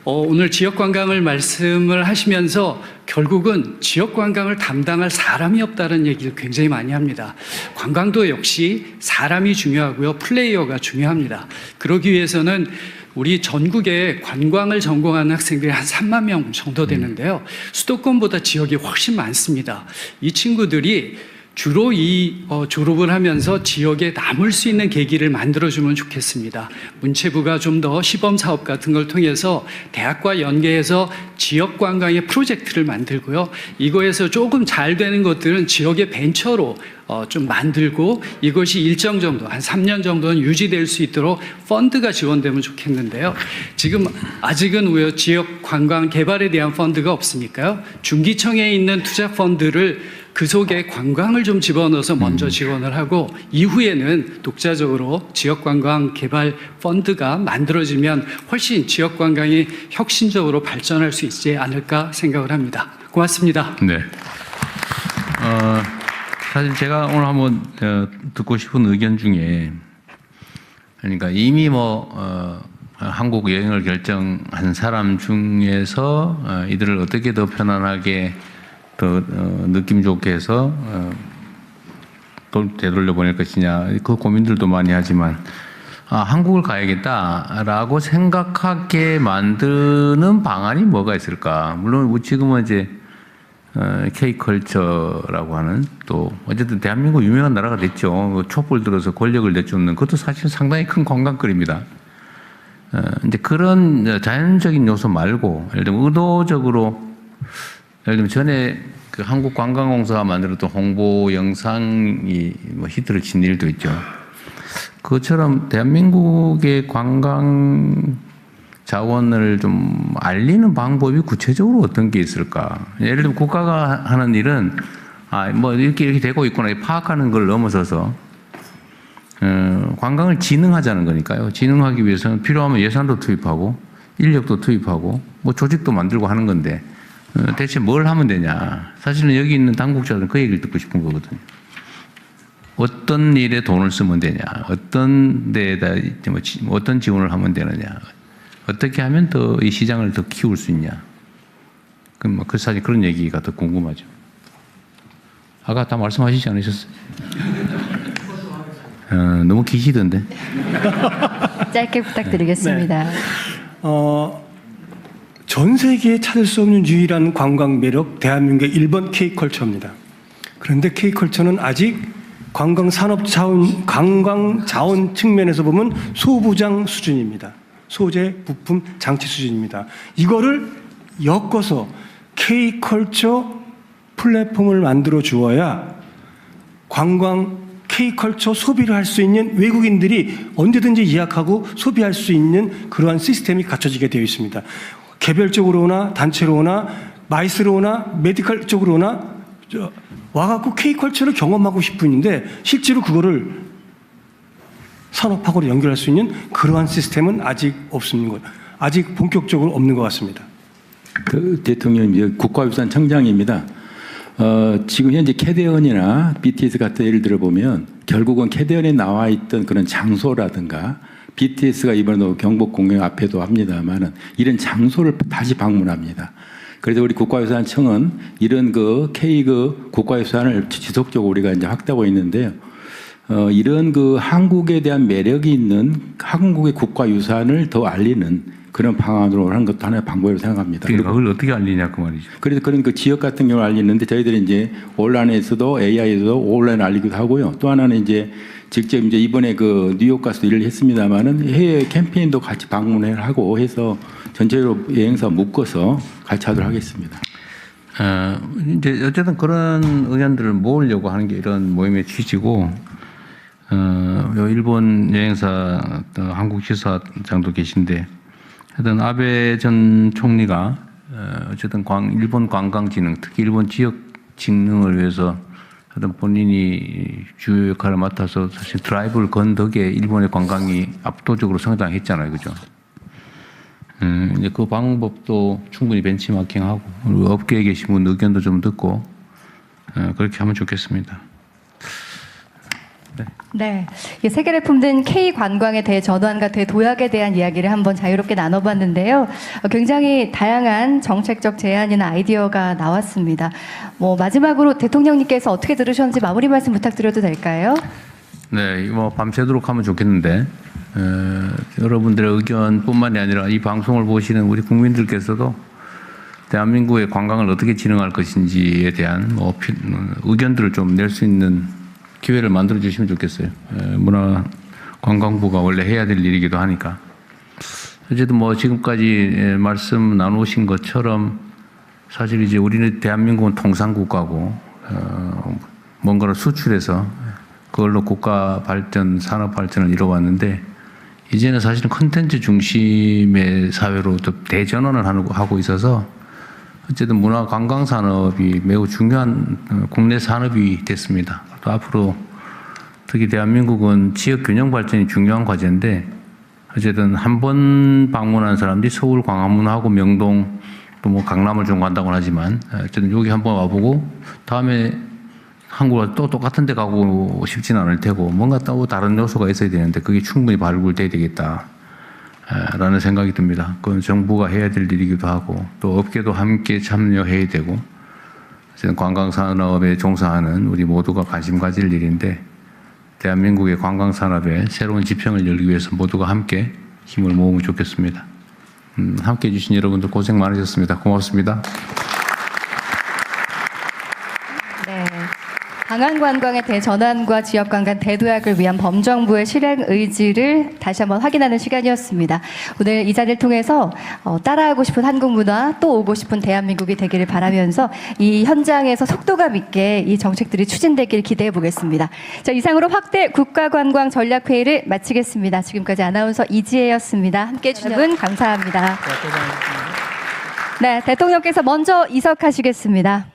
오늘 지역 관광을 말씀을 하시면서 결국은 지역 관광을 담당할 사람이 없다는 얘기를 굉장히 많이 합니다. 관광도 역시 사람이 중요하고요. 플레이어가 중요합니다. 그러기 위해서는 우리 전국에 관광을 전공하는 학생들이 한 3만 명 정도 되는데요. 수도권보다 지역이 훨씬 많습니다. 이 친구들이 주로 졸업을 하면서 지역에 남을 수 있는 계기를 만들어주면 좋겠습니다. 문체부가 좀 더 시범 사업 같은 걸 통해서 대학과 연계해서 지역 관광의 프로젝트를 만들고요. 이거에서 조금 잘 되는 것들은 지역의 벤처로 좀 만들고 이것이 일정 정도 한 3년 정도는 유지될 수 있도록 펀드가 지원되면 좋겠는데요. 지금 아직은 왜 지역 관광 개발에 대한 펀드가 없으니까요. 중기청에 있는 투자 펀드를 그 속에 관광을 좀 집어넣어서 먼저 지원을 하고 이후에는 독자적으로 지역관광 개발 펀드가 만들어지면 훨씬 지역관광이 혁신적으로 발전할 수 있지 않을까 생각을 합니다. 고맙습니다. 네. 사실 제가 오늘 한번 듣고 싶은 의견 중에 그러니까 이미 한국 여행을 결정한 사람 중에서 이들을 어떻게 더 편안하게 더 느낌 좋게 해서 되돌려 보낼 것이냐 그 고민들도 많이 하지만 한국을 가야겠다라고 생각하게 만드는 방안이 뭐가 있을까? 물론 지금은 이제 K컬처라고 하는 또 어쨌든 대한민국 유명한 나라가 됐죠. 촛불 들어서 권력을 내쫓는 그것도 사실 상당히 큰 관광거리입니다. 이제 그런 자연적인 요소 말고 예를 들면 의도적으로 예를 들면 전에 그 한국관광공사가 만들었던 홍보 영상이 히트를 친 일도 있죠. 그것처럼 대한민국의 관광 자원을 좀 알리는 방법이 구체적으로 어떤 게 있을까? 예를 들면 국가가 하는 일은 이렇게 되고 있구나 파악하는 걸 넘어서서 관광을 진흥하자는 거니까요. 진흥하기 위해서는 필요하면 예산도 투입하고 인력도 투입하고 조직도 만들고 하는 건데 대체 뭘 하면 되냐. 사실은 여기 있는 당국자들은 그 얘기를 듣고 싶은 거거든요. 어떤 일에 돈을 쓰면 되냐. 어떤 데에다 어떤 지원을 하면 되느냐. 어떻게 하면 더 이 시장을 더 키울 수 있냐. 그럼 사실 그런 얘기가 더 궁금하죠. 아까 다 말씀하시지 않으셨어요? 너무 기시던데. 짧게 부탁드리겠습니다. 네. 전 세계에 찾을 수 없는 유일한 관광 매력 대한민국의 1번 K컬처입니다. 그런데 K컬처는 아직 관광 자원 측면에서 보면 소부장 수준입니다. 소재, 부품, 장치 수준입니다. 이거를 엮어서 K컬처 플랫폼을 만들어 주어야 관광 K컬처 소비를 할 수 있는 외국인들이 언제든지 예약하고 소비할 수 있는 그러한 시스템이 갖춰지게 되어 있습니다. 개별적으로 오나 단체로 오나 마이스로 오나 메디컬 쪽으로 오나 와갖고 K컬처를 경험하고 싶은데 실제로 그거를 산업하고 연결할 수 있는 그러한 시스템은 아직 없는 것, 아직 본격적으로 없는 것 같습니다. 대통령님, 국가유산청장입니다. 지금 현재 캐대언이나 BTS 같은 예를 들어보면 결국은 캐대언에 나와 있던 그런 장소라든가 BTS가 이번에도 경복궁 앞에도 합니다만은 이런 장소를 다시 방문합니다. 그래서 우리 국가유산청은 이런 K 국가유산을 지속적으로 우리가 이제 확대하고 있는데요. 이런 한국에 대한 매력이 있는 한국의 국가유산을 더 알리는 그런 방안으로 하는 것도 하나의 방법이라고 생각합니다. 그걸 어떻게 알리냐 그 말이죠. 그래서 그런 지역 같은 경우를 알리는데 저희들이 이제 온라인에서도 AI에서도 온라인 알리기도 하고요. 또 하나는 이제 직접 이제 이번에 뉴욕 가서 일을 했습니다만은 해외 캠페인도 같이 방문을 하고 해서 전체적으로 여행사 묶어서 같이 하도록 하겠습니다. 이제 어쨌든 그런 의견들을 모으려고 하는 게 이런 모임의 취지고, 일본 여행사 한국 지사장도 계신데, 하여튼 아베 전 총리가 어쨌든 일본 관광진흥, 특히 일본 지역 직능을 위해서 하여튼 본인이 주요 역할을 맡아서 사실 드라이브를 건 덕에 일본의 관광이 압도적으로 성장했잖아요, 그죠? 이제 그 방법도 충분히 벤치마킹하고 업계에 계신 분 의견도 좀 듣고 그렇게 하면 좋겠습니다. 네, 세계를 품든 K 관광에 대해 전환과 대도약에 대한 이야기를 한번 자유롭게 나눠봤는데요. 굉장히 다양한 정책적 제안이나 아이디어가 나왔습니다. 마지막으로 대통령님께서 어떻게 들으셨는지 마무리 말씀 부탁드려도 될까요? 네, 밤새도록 하면 좋겠는데 여러분들의 의견뿐만이 아니라 이 방송을 보시는 우리 국민들께서도 대한민국의 관광을 어떻게 진흥할 것인지에 대한 의견들을 좀 낼 수 있는 기회를 만들어 주시면 좋겠어요. 문화관광부가 원래 해야 될 일이기도 하니까. 어쨌든 지금까지 말씀 나누신 것처럼 사실 이제 우리는 대한민국은 통상국가고 뭔가를 수출해서 그걸로 국가 발전, 산업 발전을 이뤄왔는데 이제는 사실은 콘텐츠 중심의 사회로 또 대전환을 하고 있어서 어쨌든 문화관광산업이 매우 중요한 국내 산업이 됐습니다. 또 앞으로 특히 대한민국은 지역 균형 발전이 중요한 과제인데 어쨌든 한 번 방문한 사람들이 서울 광화문하고 명동 또 강남을 좀 간다고 하지만 어쨌든 여기 한번 와보고 다음에 한국과 또 똑같은 데 가고 싶지는 않을 테고 뭔가 또 다른 요소가 있어야 되는데 그게 충분히 발굴돼야 되겠다 라는 생각이 듭니다. 그건 정부가 해야 될 일이기도 하고 또 업계도 함께 참여해야 되고 관광산업에 종사하는 우리 모두가 관심 가질 일인데 대한민국의 관광산업에 새로운 지평을 열기 위해서 모두가 함께 힘을 모으면 좋겠습니다. 함께해 주신 여러분들 고생 많으셨습니다. 고맙습니다. 네, 방한관광의 대전환과 지역관광 대도약을 위한 범정부의 실행 의지를 다시 한번 확인하는 시간이었습니다. 오늘 이 자리를 통해서 따라하고 싶은 한국 문화, 또 오고 싶은 대한민국이 되기를 바라면서 이 현장에서 속도감 있게 이 정책들이 추진되길 기대해 보겠습니다. 자, 이상으로 확대 국가관광 전략회의를 마치겠습니다. 지금까지 아나운서 이지혜였습니다. 함께해 주신 여러분 감사합니다. 네, 대통령께서 먼저 이석하시겠습니다.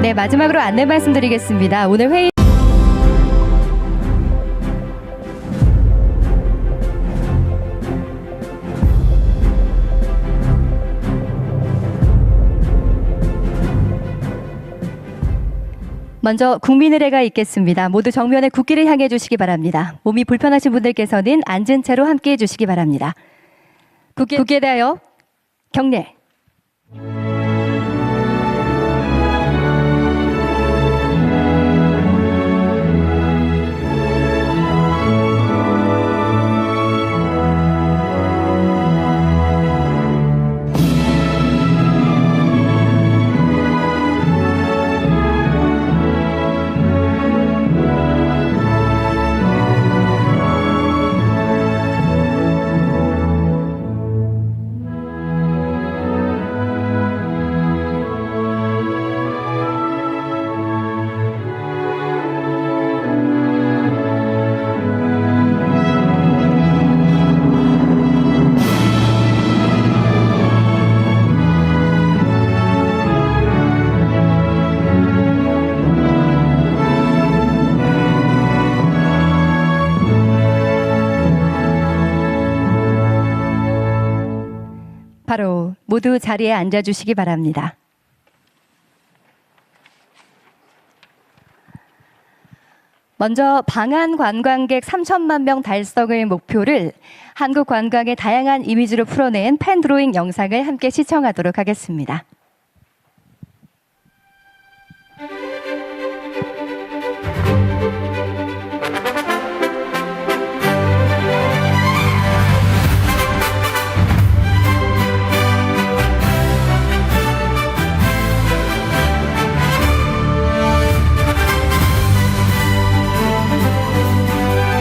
네, 마지막으로 안내 말씀드리겠습니다. 오늘 회의 먼저 국민의례가 있겠습니다. 모두 정면에 국기를 향해 주시기 바랍니다. 몸이 불편하신 분들께서는 앉은 채로 함께해 주시기 바랍니다. 국기에 대하여 경례. 바로 모두 자리에 앉아주시기 바랍니다. 먼저 방한 관광객 3천만 명 달성의 목표를 한국 관광의 다양한 이미지로 풀어낸 펜 드로잉 영상을 함께 시청하도록 하겠습니다.